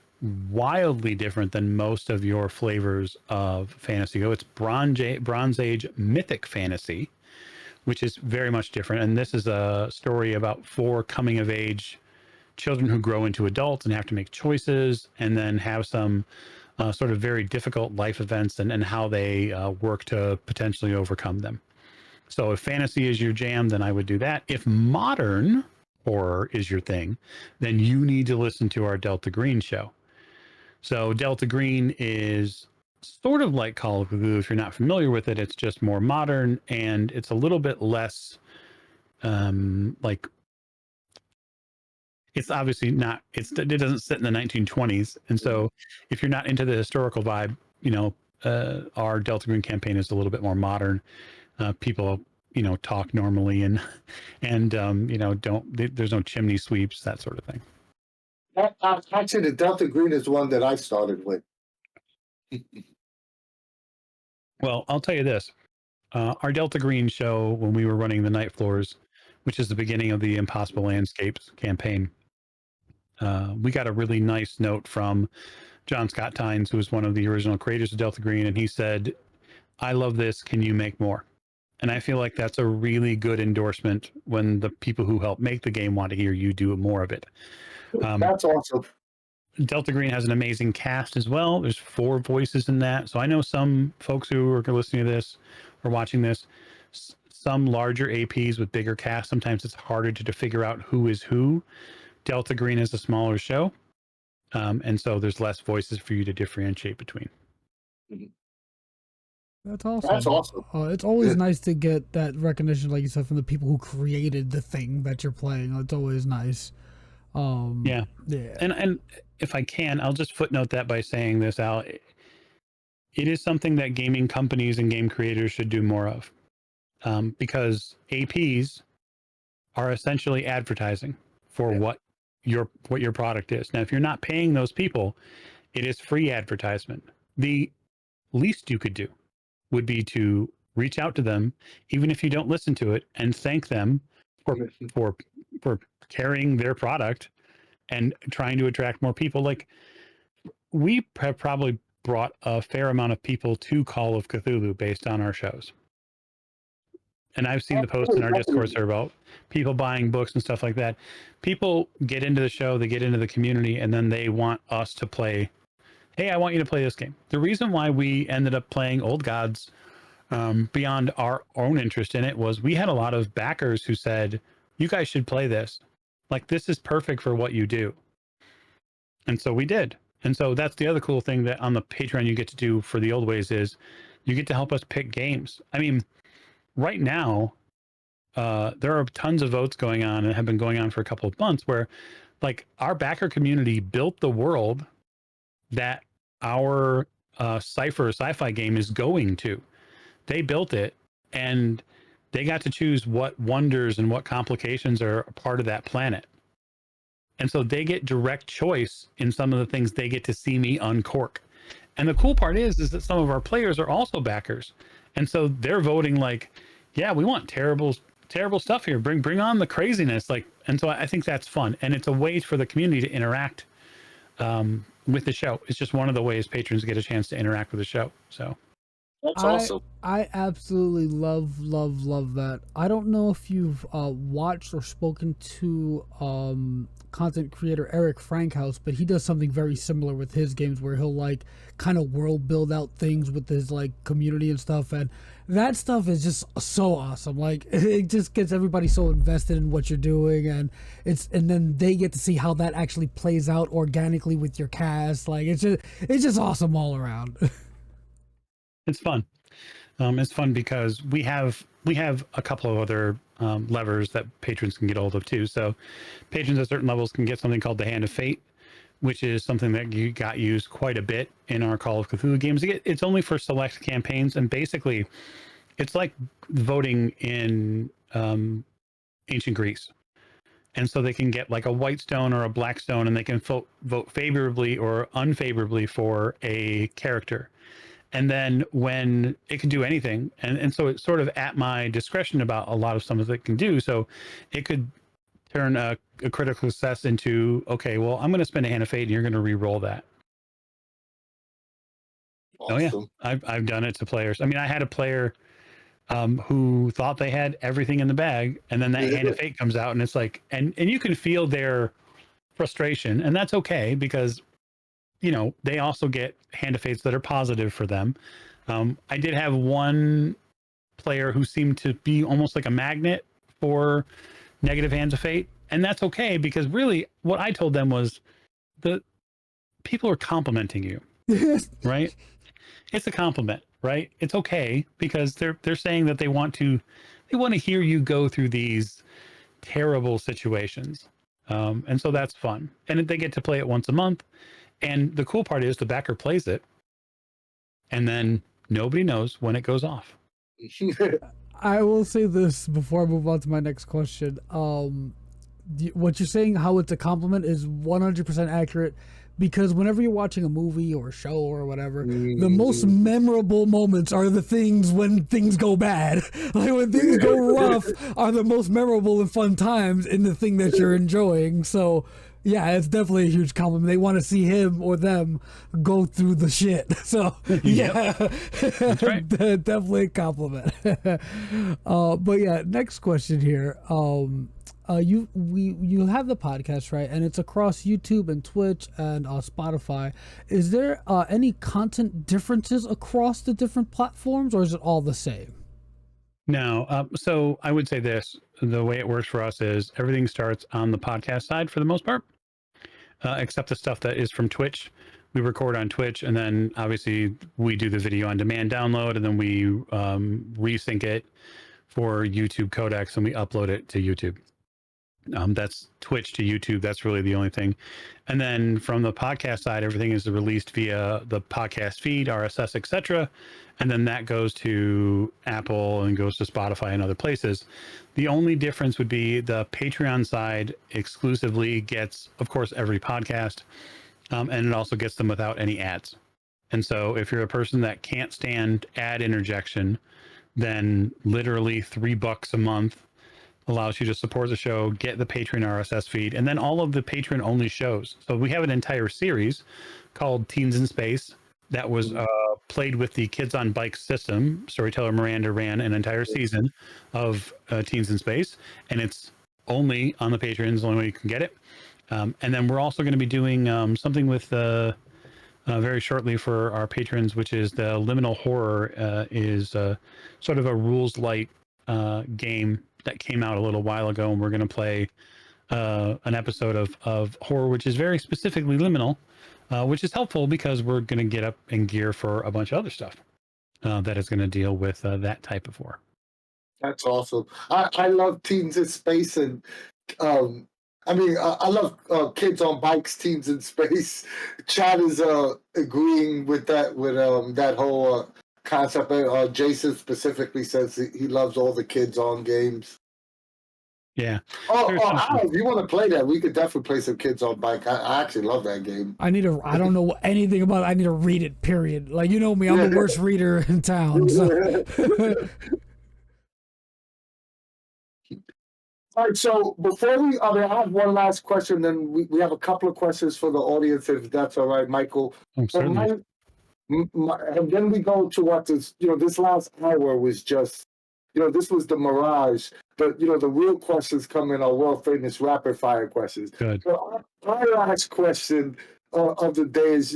wildly different than most of your flavors of fantasy go. It's Bronze Age mythic fantasy, which is very much different. And this is a story about 4 coming of age children who grow into adults and have to make choices, and then have some sort of very difficult life events and how they work to potentially overcome them. So if fantasy is your jam, then I would do that. If modern horror is your thing, then you need to listen to our Delta Green show. So Delta Green is sort of like Call of Cthulhu. If you're not familiar with it, it's just more modern, and it's a little bit less like, it's obviously not, it doesn't sit in the 1920s. And so if you're not into the historical vibe, our Delta Green campaign is a little bit more modern. People, talk normally and there's no chimney sweeps, that sort of thing. Actually, the Delta Green is one that I started with. Well, I'll tell you this. Our Delta Green show, when we were running the Night Floors, which is the beginning of the Impossible Landscapes campaign, we got a really nice note from John Scott Tynes, who was one of the original creators of Delta Green, and he said, "I love this. Can you make more?" And I feel like that's a really good endorsement when the people who help make the game want to hear you do more of it. That's awesome. Delta Green has an amazing cast as well. There's 4 voices in that. So I know some folks who are listening to this or watching this, some larger APs with bigger casts, sometimes it's harder to figure out who is who. Delta Green is a smaller show. And so there's less voices for you to differentiate between. That's awesome. That's awesome. It's always nice to get that recognition, like you said, from the people who created the thing that you're playing. It's always nice. Yeah. And if I can, I'll just footnote that by saying this, Al. It is something that gaming companies and game creators should do more of, because APs are essentially advertising for what your product is. Now, if you're not paying those people, it is free advertisement. The least you could do would be to reach out to them, even if you don't listen to it, and thank them for carrying their product and trying to attract more people. Like, we have probably brought a fair amount of people to Call of Cthulhu based on our shows. And I've seen the posts in our Discord server about people buying books and stuff like that. People get into the show, they get into the community, and then they want us to play. Hey, I want you to play this game. The reason why we ended up playing Old Gods, beyond our own interest in it, was we had a lot of backers who said, "You guys should play this. Like, this is perfect for what you do." And so we did. And so that's the other cool thing that on the Patreon you get to do for the old ways is you get to help us pick games. I mean, right now, there are tons of votes going on and have been going on for a couple of months where, like, our backer community built the world that our Cypher sci-fi game is going to. They built it, and they got to choose what wonders and what complications are a part of that planet. And so they get direct choice in some of the things they get to see me uncork. And the cool part is that some of our players are also backers. And so they're voting like, yeah, we want terrible stuff here. Bring on the craziness. Like, and so I think that's fun. And it's a way for the community to interact with the show. It's just one of the ways patrons get a chance to interact with the show. So that's awesome. I absolutely love that. I don't know if you've watched or spoken to content creator Eric Frankhouse, but he does something very similar with his games where he'll like kind of world build out things with his like community and stuff, and that stuff is just so awesome. Like, it just gets everybody so invested in what you're doing, and then they get to see how that actually plays out organically with your cast. Like, it's just awesome all around. It's fun. It's fun because we have a couple of other levers that patrons can get hold of too. So patrons at certain levels can get something called the Hand of Fate, which is something that you got used quite a bit in our Call of Cthulhu games. It's only for select campaigns, and basically it's like voting in ancient Greece. And so they can get like a white stone or a black stone, and they can vote favorably or unfavorably for a character. And then when it can do anything, and so it's sort of at my discretion about a lot of stuff that it can do. So it could turn a critical success into, okay, well, I'm going to spend a Hand of Fate and you're going to re-roll that. Awesome. Oh yeah, I've done it to players. I mean, I had a player who thought they had everything in the bag, and then that Hand of Fate comes out, and it's like, and you can feel their frustration, and that's okay because, you know, they also get Hand of Fates that are positive for them. I did have one player who seemed to be almost like a magnet for negative Hands of Fate, and that's okay because really what I told them was the people are complimenting you, right? It's a compliment, right? It's okay because they're saying that they want to hear you go through these terrible situations, and so that's fun, and they get to play it once a month. And the cool part is the backer plays it, and then nobody knows when it goes off. I will say this before I move on to my next question. What you're saying, how it's a compliment, is 100% accurate. Because whenever you're watching a movie or a show or whatever, the most memorable moments are the things when things go bad. Like when things go rough are the most memorable and fun times in the thing that you're enjoying. So yeah, it's definitely a huge compliment. They want to see him or them go through the shit. So yeah, That's right. definitely a compliment. But yeah, next question here. You have the podcast, right? And it's across YouTube and Twitch and Spotify. Is there any content differences across the different platforms, or is it all the same? No. So I would say this: the way it works for us is everything starts on the podcast side for the most part, except the stuff that is from Twitch. We record on Twitch, and then obviously we do the video on demand download, and then we resync it for YouTube codecs, and we upload it to YouTube. That's Twitch to YouTube. That's really the only thing. And then from the podcast side, everything is released via the podcast feed, RSS, etc. And then that goes to Apple and goes to Spotify and other places. The only difference would be the Patreon side exclusively gets, of course, every podcast, and it also gets them without any ads. And so if you're a person that can't stand ad interjection, then literally $3 a month allows you to support the show, get the Patreon RSS feed, and then all of the Patreon only shows. So we have an entire series called Teens in Space that was played with the Kids on Bikes system. Storyteller Miranda ran an entire season of Teens in Space, and it's only on the Patreon, is the only way you can get it. And then we're also going to be doing something with very shortly for our patrons, which is the Liminal Horror, is sort of a rules light game that came out a little while ago, and we're going to play an episode of horror, which is very specifically liminal, which is helpful because we're going to get up and gear for a bunch of other stuff that is going to deal with that type of horror. That's awesome. I love Teens in Space, and I love Kids on Bikes, Teens in Space. Chad is agreeing with that, with that whole concept. Jason specifically says he loves all the kids on games. Yeah. If you want to play that, we could definitely play some Kids on Bike. I actually love that game. I don't know anything about it. I need to read it, period. Like, you know me, I'm the worst reader in town. So. All right, so before I have one last question, then we have a couple of questions for the audience, if that's all right, Michael. Certainly. And then we go to what this last hour was just, this was the mirage. But, the real questions come in, our world famous rapid fire questions. Good. So our last question of the day is,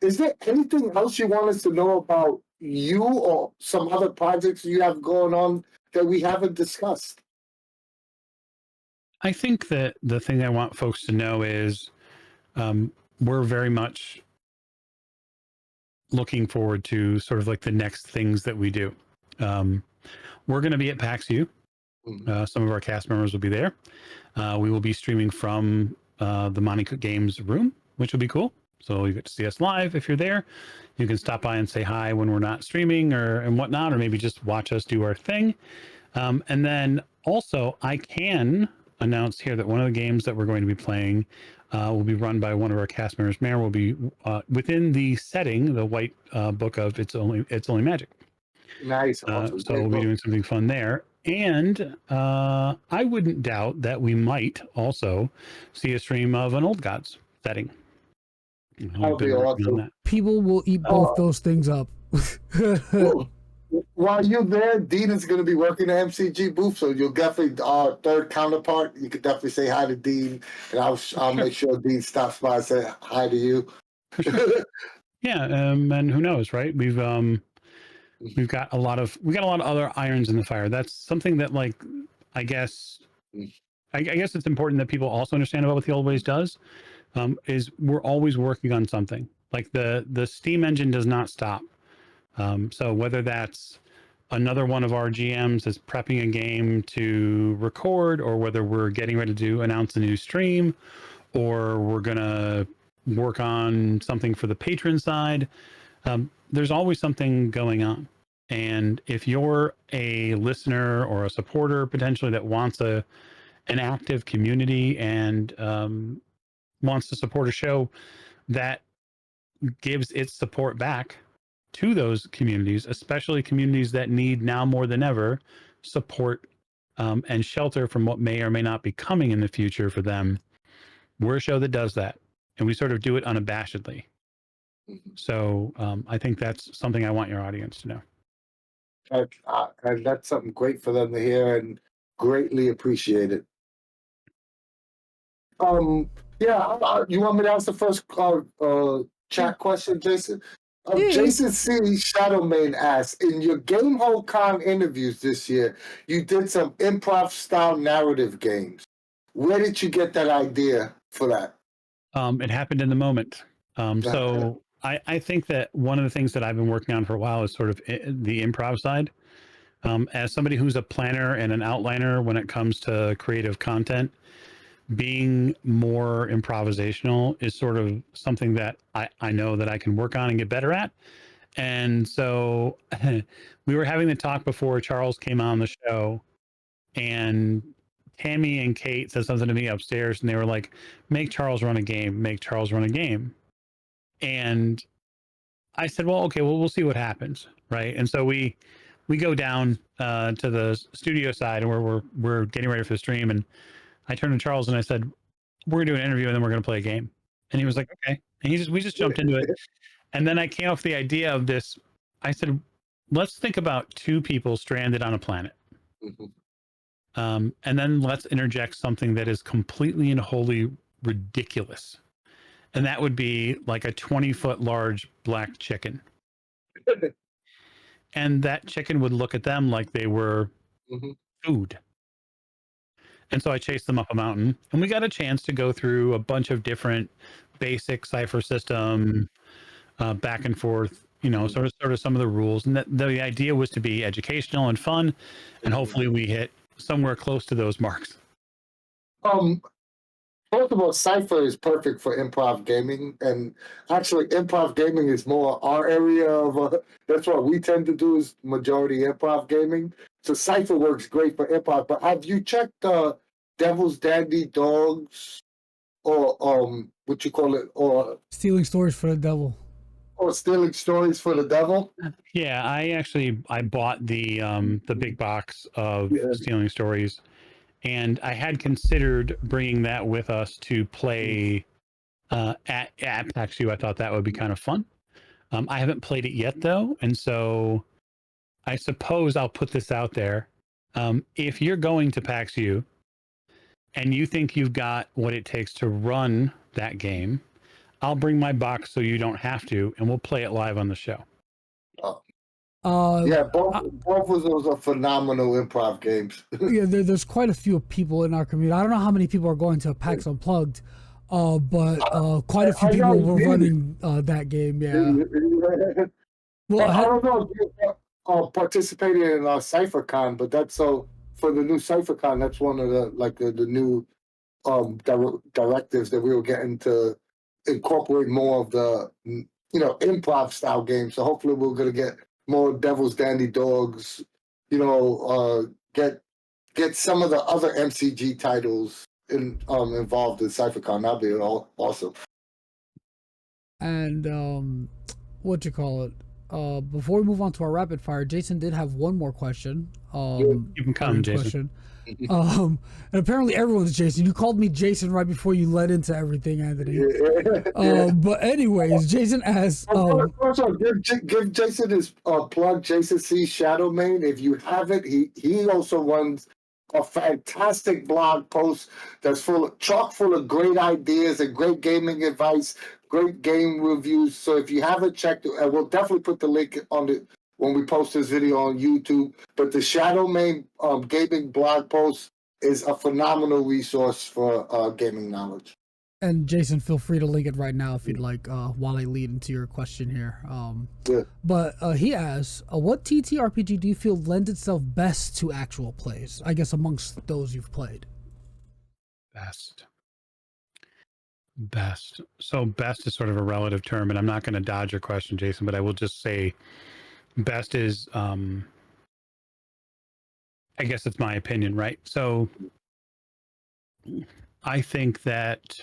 is there anything else you want us to know about you or some other projects you have going on that we haven't discussed? I think that the thing I want folks to know is we're very much looking forward to sort of like the next things that we do. We're going to be at PAX U. Some of our cast members will be there. We will be streaming from the Monty Cook Games room, which will be cool. So you get to see us live if you're there. You can stop by and say hi when we're not streaming and whatnot, or maybe just watch us do our thing. And then also I can announce here that one of the games that we're going to be playing will be run by one of our cast members. Mare will be within the setting, the white book of It's Only Magic. Nice. Awesome. So we'll be doing something fun there. And I wouldn't doubt that we might also see a stream of an Old Gods setting. That'll be awesome. People will eat both those things up. While you're there, Dean is going to be working the MCG booth, so you'll definitely, our third counterpart, you could definitely say hi to Dean, and I'll make sure Dean stops by and say hi to you. Yeah, and who knows, right? We've got a lot of other irons in the fire. That's something that, like, I guess it's important that people also understand about what the Old Ways does. Is we're always working on something. Like the Steam engine does not stop. So whether that's another one of our GMs is prepping a game to record, or whether we're getting ready to announce a new stream, or we're gonna work on something for the patron side, there's always something going on. And if you're a listener or a supporter potentially that wants an active community and wants to support a show that gives its support back to those communities, especially communities that need now more than ever support and shelter from what may or may not be coming in the future for them, we're a show that does that. And we sort of do it unabashedly. So I think that's something I want your audience to know. And that's something great for them to hear and greatly appreciated. You want me to ask the first chat question, Jason? Jason C. Shadowmane asks, in your Game Hole Con interviews this year, you did some improv style narrative games. Where did you get that idea for that? It happened in the moment. So I think that one of the things that I've been working on for a while is sort of the improv side. As somebody who's a planner and an outliner when it comes to creative content, being more improvisational is sort of something that I know that I can work on and get better at. And so we were having the talk before Charles came on the show, and Tammy and Kate said something to me upstairs, and they were like, make Charles run a game, make Charles run a game. And I said, well, okay, well, we'll see what happens. Right. And so we go down to the studio side where we're getting ready for the stream. And I turned to Charles and I said, we're going to do an interview and then we're going to play a game. And he was like, okay. And we just jumped into it. And then I came off the idea of this. I said, let's think about two people stranded on a planet. And then let's interject something that is completely and wholly ridiculous. And that would be like a 20-foot large black chicken. And that chicken would look at them like they were food. And so I chased them up a mountain, and we got a chance to go through a bunch of different basic Cypher system, back and forth, sort of some of the rules. And that the idea was to be educational and fun, and hopefully we hit somewhere close to those marks. First of all, Cypher is perfect for improv gaming, and actually, improv gaming is more our area of. That's what we tend to do is majority improv gaming. So Cypher works great for improv. But have you checked Devil's Dandy Dogs, or what you call it, or Stealing Stories for the Devil, or Stealing Stories for the Devil? Yeah, I bought the big box of Stealing Stories. And I had considered bringing that with us to play at PAX U. I thought that would be kind of fun. I haven't played it yet, though. And so I suppose I'll put this out there. If you're going to PAX U and you think you've got what it takes to run that game, I'll bring my box so you don't have to, and we'll play it live on the show. Both of those are phenomenal improv games. Yeah, there's quite a few people in our community. I don't know how many people are going to PAX Unplugged, but quite a few people were running that game. Yeah. Well, I don't know if you participated in our CypherCon, but that's so for the new CypherCon. That's one of the new directives that we were getting to incorporate more of the improv style games. So hopefully we're going to get more Devil's Dandy Dogs, get some of the other MCG titles involved in CypherCon. That'd be all awesome. And what you call it? Before we move on to our rapid fire, Jason did have one more question. You can come, Jason. And apparently everyone's Jason. You called me Jason right before you led into everything, Anthony. But anyways, Jason asks. Give Jason his plug. Jason C. Shadowmane. If you haven't, he also runs a fantastic blog post that's chock full of great ideas and great gaming advice, great game reviews. So if you haven't checked it, and we'll definitely put the link on it when we post this video on YouTube. But the Shadowmane gaming blog post is a phenomenal resource for gaming knowledge. And Jason, feel free to link it right now if you'd like, while I lead into your question here. But he asks, what TTRPG do you feel lends itself best to actual plays? I guess amongst those you've played. Best. Best. So best is sort of a relative term, and I'm not going to dodge your question, Jason, but I will just say best is, I guess it's my opinion, right? So I think that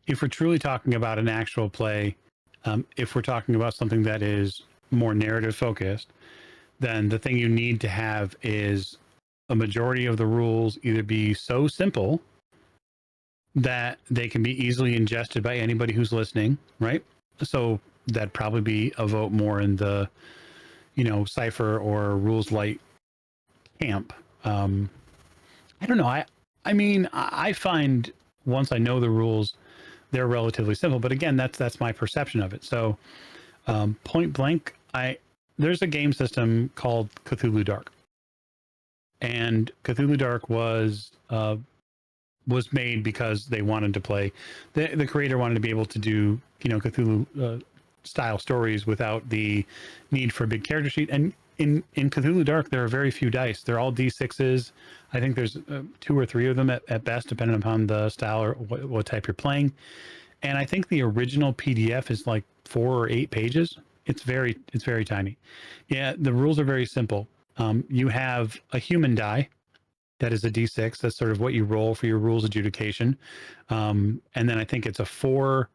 if we're truly talking about an actual play, if we're talking about something that is more narrative focused, then the thing you need to have is a majority of the rules either be so simple that they can be easily ingested by anybody who's listening, right? So that'd probably be a vote more in the, Cypher or rules light camp. I don't know. I mean, I find once I know the rules, they're relatively simple. But again, that's my perception of it. So point blank, there's a game system called Cthulhu Dark, and Cthulhu Dark was made because they wanted to play. The creator wanted to be able to do Cthulhu style stories without the need for a big character sheet. And in Cthulhu Dark, there are very few dice. They're all D6s. I think there's 2 or 3 of them at best, depending upon the style or what type you're playing. And I think the original PDF is like 4 or 8 pages. It's very tiny. Yeah, the rules are very simple. You have a human die that is a D6. That's sort of what you roll for your rules adjudication. And then I think it's a 4.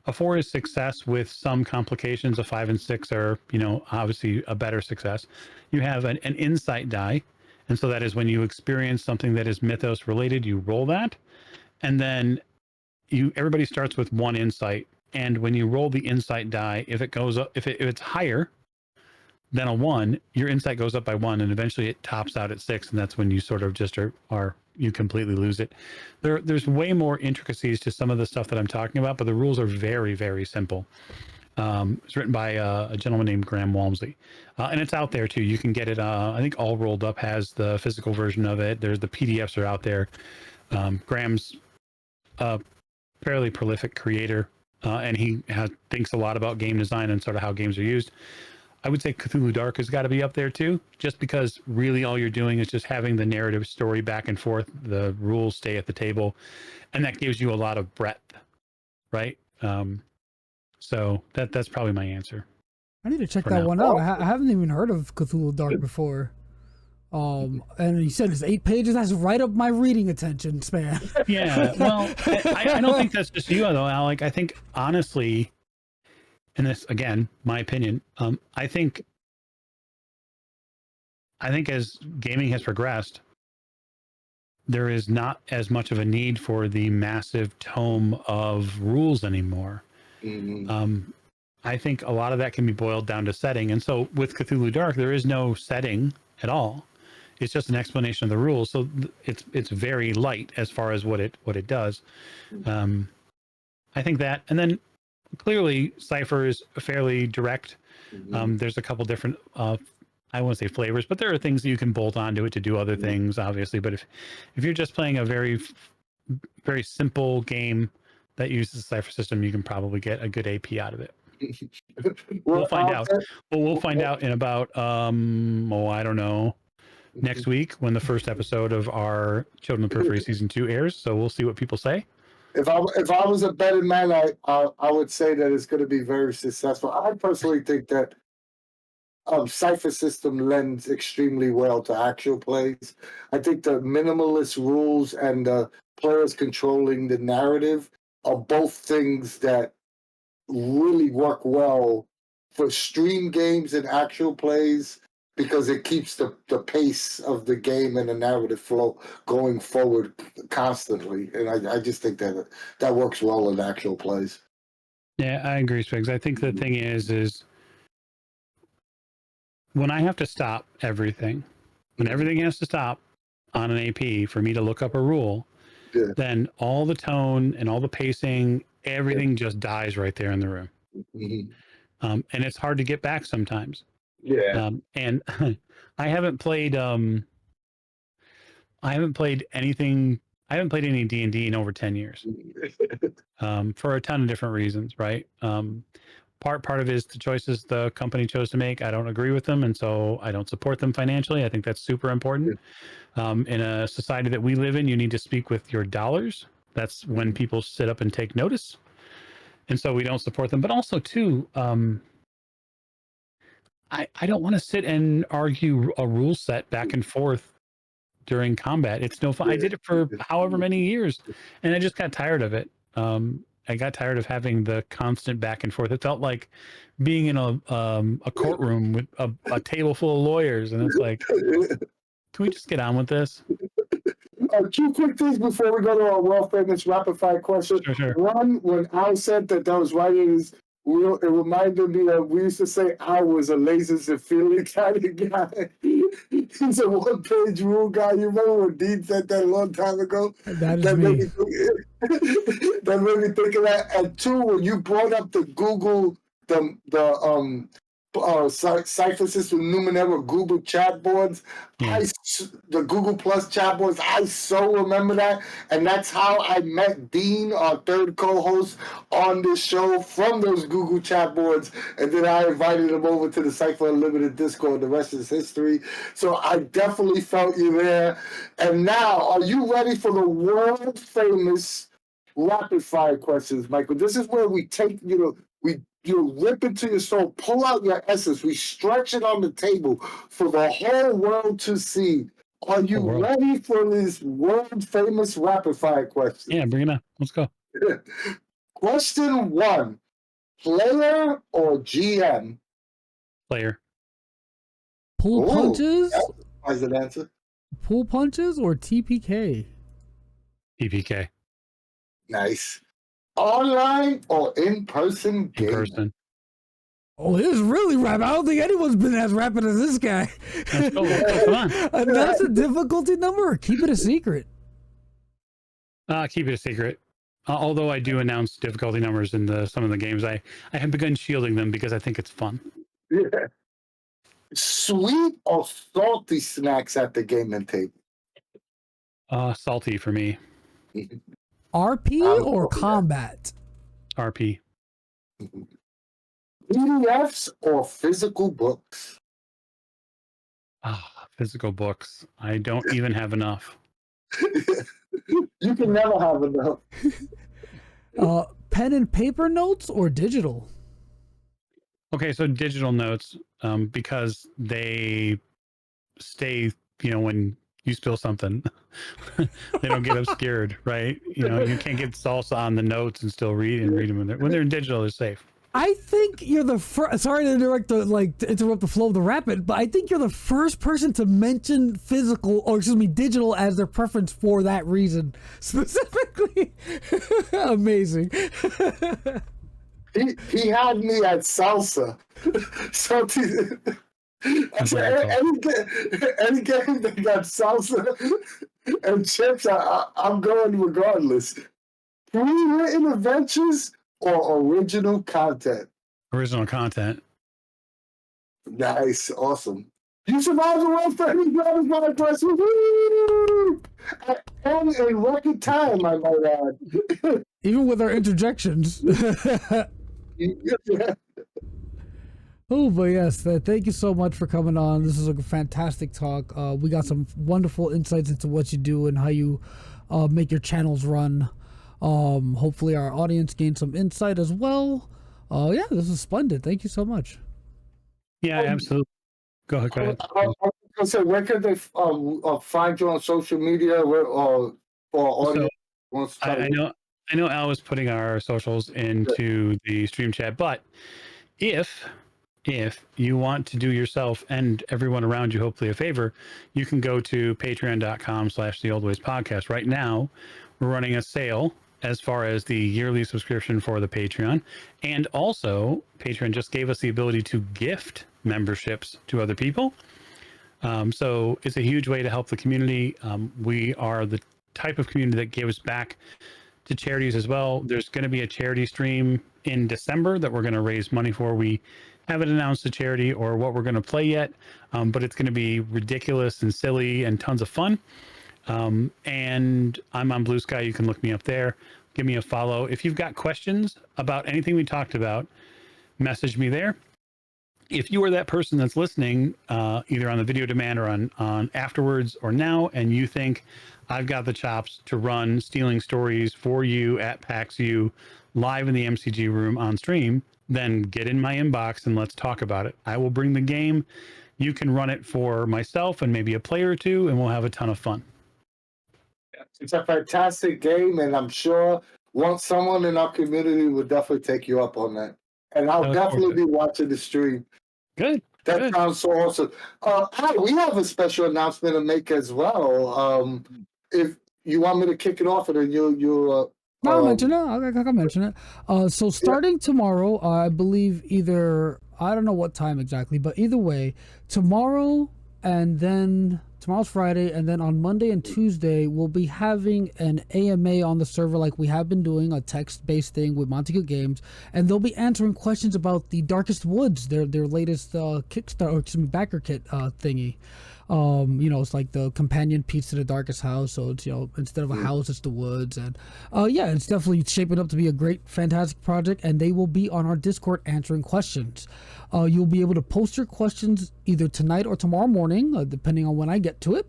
A 4 is success with some complications. A 5 and 6 are, obviously a better success. You have an insight die. And so that is when you experience something that is mythos related, you roll that. And then everybody starts with 1 insight. And when you roll the insight die, if it goes up, if it's higher than a 1, your insight goes up by 1, and eventually it tops out at 6, and that's when you sort of just are you completely lose it. There's way more intricacies to some of the stuff that I'm talking about, but the rules are very, very simple. It's written by a gentleman named Graham Walmsley, and it's out there too. You can get it. I think All Rolled Up has the physical version of it. There's the PDFs are out there. Graham's a fairly prolific creator, and he thinks a lot about game design and sort of how games are used. I would say Cthulhu Dark has got to be up there too, just because really all you're doing is just having the narrative story back and forth. The rules stay at the table, and that gives you a lot of breadth, right? So that's probably my answer. I need to check that one out. I haven't even heard of Cthulhu Dark before. And he said it's 8 pages. That's right up my reading attention span. Yeah, well, I don't think that's just you though, Alec. I think honestly, and this again, my opinion. I think as gaming has progressed, there is not as much of a need for the massive tome of rules anymore. Mm-hmm. I think a lot of that can be boiled down to setting, and so with Cthulhu Dark, there is no setting at all. It's just an explanation of the rules, so it's very light as far as what it does. I think that, and then clearly Cypher is fairly direct. Mm-hmm. There's a couple different I won't say flavors, but there are things that you can bolt onto it to do other things, obviously. But if you're just playing a very, very simple game that uses the Cypher system, you can probably get a good AP out of it. We'll find out. Well, we'll find out in about I don't know, next week when the first episode of our Children of the Periphery season 2 airs. So we'll see what people say. If I was a betting man, I would say that it's going to be very successful. I personally think that Cypher system lends extremely well to actual plays. I think the minimalist rules and the players controlling the narrative are both things that really work well for stream games and actual plays, because it keeps the pace of the game and the narrative flow going forward constantly. And I just think that works well in actual plays. Yeah, I agree, Spiggs. I think the thing is when I have to stop everything, when everything has to stop on an AP for me to look up a rule, then all the tone and all the pacing, everything just dies right there in the room. Mm-hmm. And it's hard to get back sometimes. Yeah. And I haven't played any D&D in over 10 years. For a ton of different reasons, right? Part of it is the choices the company chose to make. I don't agree with them, and so I don't support them financially. I think that's super important. In a society that we live in, you need to speak with your dollars, that's when people sit up and take notice. And so we don't support them. But also, too, I don't want to sit and argue a rule set back and forth during combat. It's no fun. I did it for however many years, and I just got tired of it. I got tired of having the constant back and forth. It felt like being in a courtroom with a table full of lawyers, and it's like, can we just get on with this? Two quick things before we go to our world famous rapid fire question. Sure. One, when Al said that was writing his wheel, it reminded me that we used to say Al was a lasers and feeling kind of guy. He's a one-page rule guy. You remember when Dean said that a long time ago? That is me. That made me think of that. And two, when you brought up the Google, the Cypher System Numenera Google chat boards, the Google Plus chat boards, I so remember that. And that's how I met Dean, our third co-host on this show, from those Google chat boards. And then I invited him over to the Cypher Unlimited Discord. The rest is history. So I definitely felt you there. And now, are you ready for the world famous rapid fire questions, Michael? This is where we take, you rip into your soul, pull out your essence. We stretch it on the table for the whole world to see. Are you ready for this world famous rapid fire question? Yeah, bring it on. Let's go. Question 1: player or GM? Player. Pull punches? That's an answer. Pull punches or TPK? TPK. Nice. Online or in-person game? In person. Oh, this is really rapid. I don't think anyone's been as rapid as this guy. Let's go. Come on. Announce a difficulty number or keep it a secret? Keep it a secret. Although I do announce difficulty numbers in some of the games, I have begun shielding them because I think it's fun. Yeah. Sweet or salty snacks at the gaming table? Salty for me. RP or combat? RP. PDFs or physical books? Physical books. I don't even have enough. You can never have enough. Pen and paper notes or digital? Okay, so digital notes, because they stay, when you spill something, they don't get obscured, right? You can't get salsa on the notes and still read them. When they're in digital, they're safe. I think you're the first. Sorry to interrupt the flow of the rapid, but I think you're the first person to mention digital as their preference for that reason specifically. Amazing. He had me at salsa. Salty. Any game that got salsa and chips, I'm going regardless. Pre-written adventures or original content? Original content. Nice, awesome. You survived the world for any brothers my question. And in record time, I might add. Even with our interjections. Yeah. Oh, but yes, thank you so much for coming on. This is a fantastic talk. We got some wonderful insights into what you do and how you make your channels run. Hopefully our audience gained some insight as well. Yeah, this is splendid. Thank you so much. Yeah, absolutely. Go ahead. So where can they find you on social media or audience? I know Al was putting our socials into the stream chat, but if you want to do yourself and everyone around you hopefully a favor, you can go to patreon.com/theoldwayspodcast. Right now, we're running a sale as far as the yearly subscription for the Patreon. And also, Patreon just gave us the ability to gift memberships to other people. So it's a huge way to help the community. We are the type of community that gives back to charities as well. There's going to be a charity stream in December that we're going to raise money for. We haven't announced the charity or what we're going to play yet, but it's going to be ridiculous and silly and tons of fun. And I'm on Blue Sky. You can look me up there. Give me a follow. If you've got questions about anything we talked about, message me there. if you are that person that's listening, either on the video demand or on afterwards or now, and you think I've got the chops to run Stealing Stories for you at PAX U live in the MCG room on stream, then get in my inbox and let's talk about it. I will bring the game. You can run it for myself and maybe a player or two, and we'll have a ton of fun. It's a fantastic game, and I'm sure once someone in our community will definitely take you up on that. And I'll definitely be watching the stream. Good. That sounds so awesome. We have a special announcement to make as well. If you want me to kick it off, and then you I'll mention it. I'll mention it. So starting tomorrow, I believe I don't know what time exactly, but either way, tomorrow and then tomorrow's Friday, and then on Monday and Tuesday, we'll be having an AMA on the server like we have been doing, a text-based thing with Montague Games, and they'll be answering questions about the Darkest Woods, their latest backer kit thingy. It's like the companion piece to the Darkest House, so it's, instead of a house, it's the woods, and it's definitely shaping up to be a great, fantastic project, and they will be on our Discord answering questions. You'll be able to post your questions either tonight or tomorrow morning, depending on when I get to it,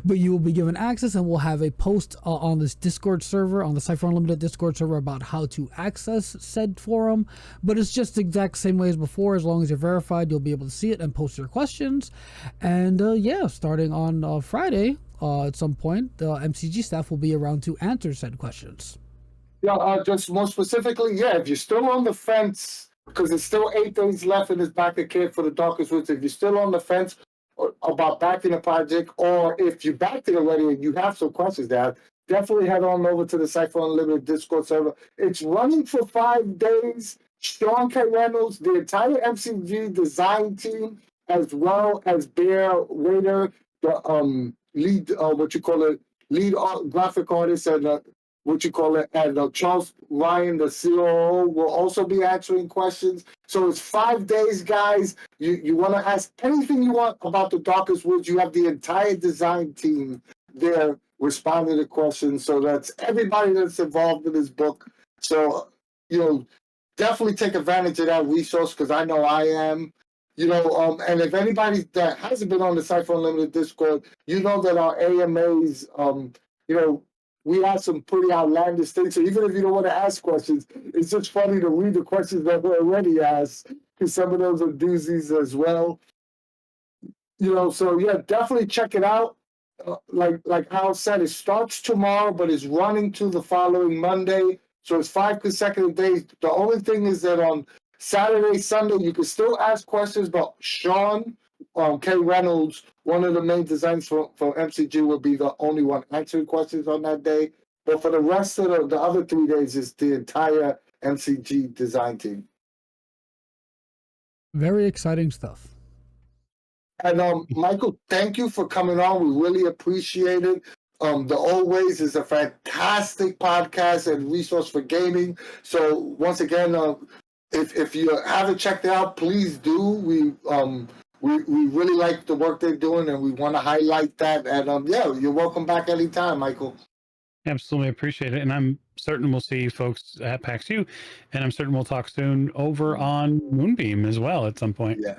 but you will be given access, and we'll have a post on this Discord server, on the Cypher Unlimited Discord server, about how to access said forum, but it's just the exact same way as before. As long as you're verified, you'll be able to see it and post your questions. And starting on Friday, at some point, the MCG staff will be around to answer said questions. Yeah, just more specifically, if you're still on the fence, because there's still 8 days left in this backer kit for the Darkest Woods. If you're still on the fence about backing the project, or if you backed it already and you have some questions there, definitely head on over to the Cypher Unlimited Discord server. It's running for 5 days. Sean K. Reynolds, the entire MCG design team, as well as Bear Waiter, the lead lead graphic artist, and and Charles Ryan, the COO, will also be answering questions. So it's 5 days, guys. You want to ask anything you want about the Darkest Woods, you have the entire design team there responding to questions. So that's everybody that's involved in this book. So, definitely take advantage of that resource, because I know I am. And if anybody that hasn't been on the Cypher Unlimited Discord, that our AMAs, we have some pretty outlandish things. So even if you don't want to ask questions, it's just funny to read the questions that were already asked, because some of those are doozies as well. Definitely check it out. Like Al said, it starts tomorrow, but it's running to the following Monday. So it's 5 consecutive days. The only thing is that on Saturday, Sunday, you can still ask questions, but Sean K. Reynolds, one of the main designers for MCG, will be the only one answering questions on that day. But for the rest of the other 3 days, it's the entire MCG design team. Very exciting stuff. And Michael, thank you for coming on. We really appreciate it. The Always is a fantastic podcast and resource for gaming. So once again, if you haven't checked it out, please do. We really like the work they're doing, and we want to highlight that. And you're welcome back anytime, Michael. Absolutely appreciate it. And I'm certain we'll see folks at PAX U, and I'm certain we'll talk soon over on Moonbeam as well at some point. Yeah,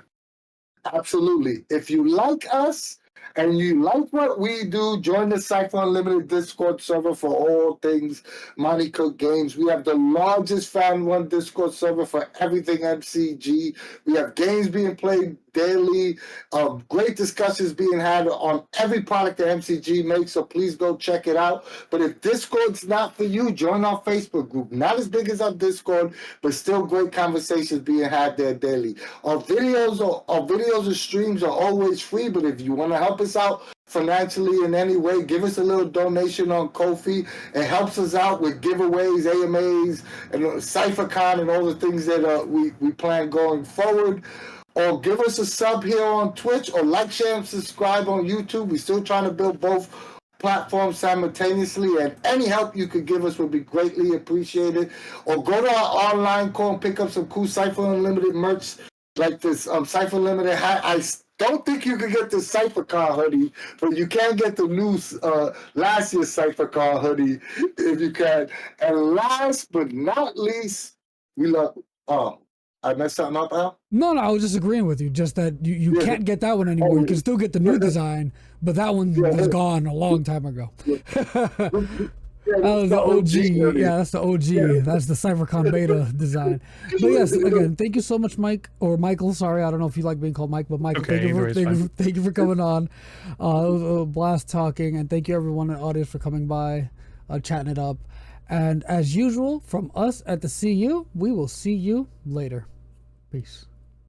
absolutely. If you like us and you like what we do, join the Cypher Unlimited Discord server for all things Monty Cook Games. We have the largest fan-run Discord server for everything MCG. We have games being played daily, great discussions being had on every product that MCG makes, so please go check it out. But if Discord's not for you, join our Facebook group. Not as big as our Discord, but still great conversations being had there daily. Our videos and streams are always free, but if you want to help us out financially in any way, give us a little donation on Ko-fi. It helps us out with giveaways, AMAs, and CypherCon, and all the things that we plan going forward. Or give us a sub here on Twitch, or like, share, and subscribe on YouTube. We're still trying to build both platforms simultaneously, and any help you could give us would be greatly appreciated. Or go to our online call and pick up some cool Cypher Unlimited merch, like this Cypher Unlimited hat. I don't think you can get the CypherCon hoodie, but you can get the new last year's CypherCon hoodie if you can. And last but not least, we love I messed something up, Al? No, I was just agreeing with you. Just that you Yeah. can't get that one anymore. You can still get the new Yeah. design, but that one Yeah. was gone a long time ago. Yeah, That was the OG. version. Yeah, that's the OG. Yeah. That's the CypherCon beta design. But yes, again, thank you so much, Mike, or Michael. Sorry, I don't know if you like being called Mike, but Michael, Okay, thank you for coming on. It was a blast talking, and thank you everyone in the audience for coming by, chatting it up. And as usual, from us at the CU, we will see you later. Peace.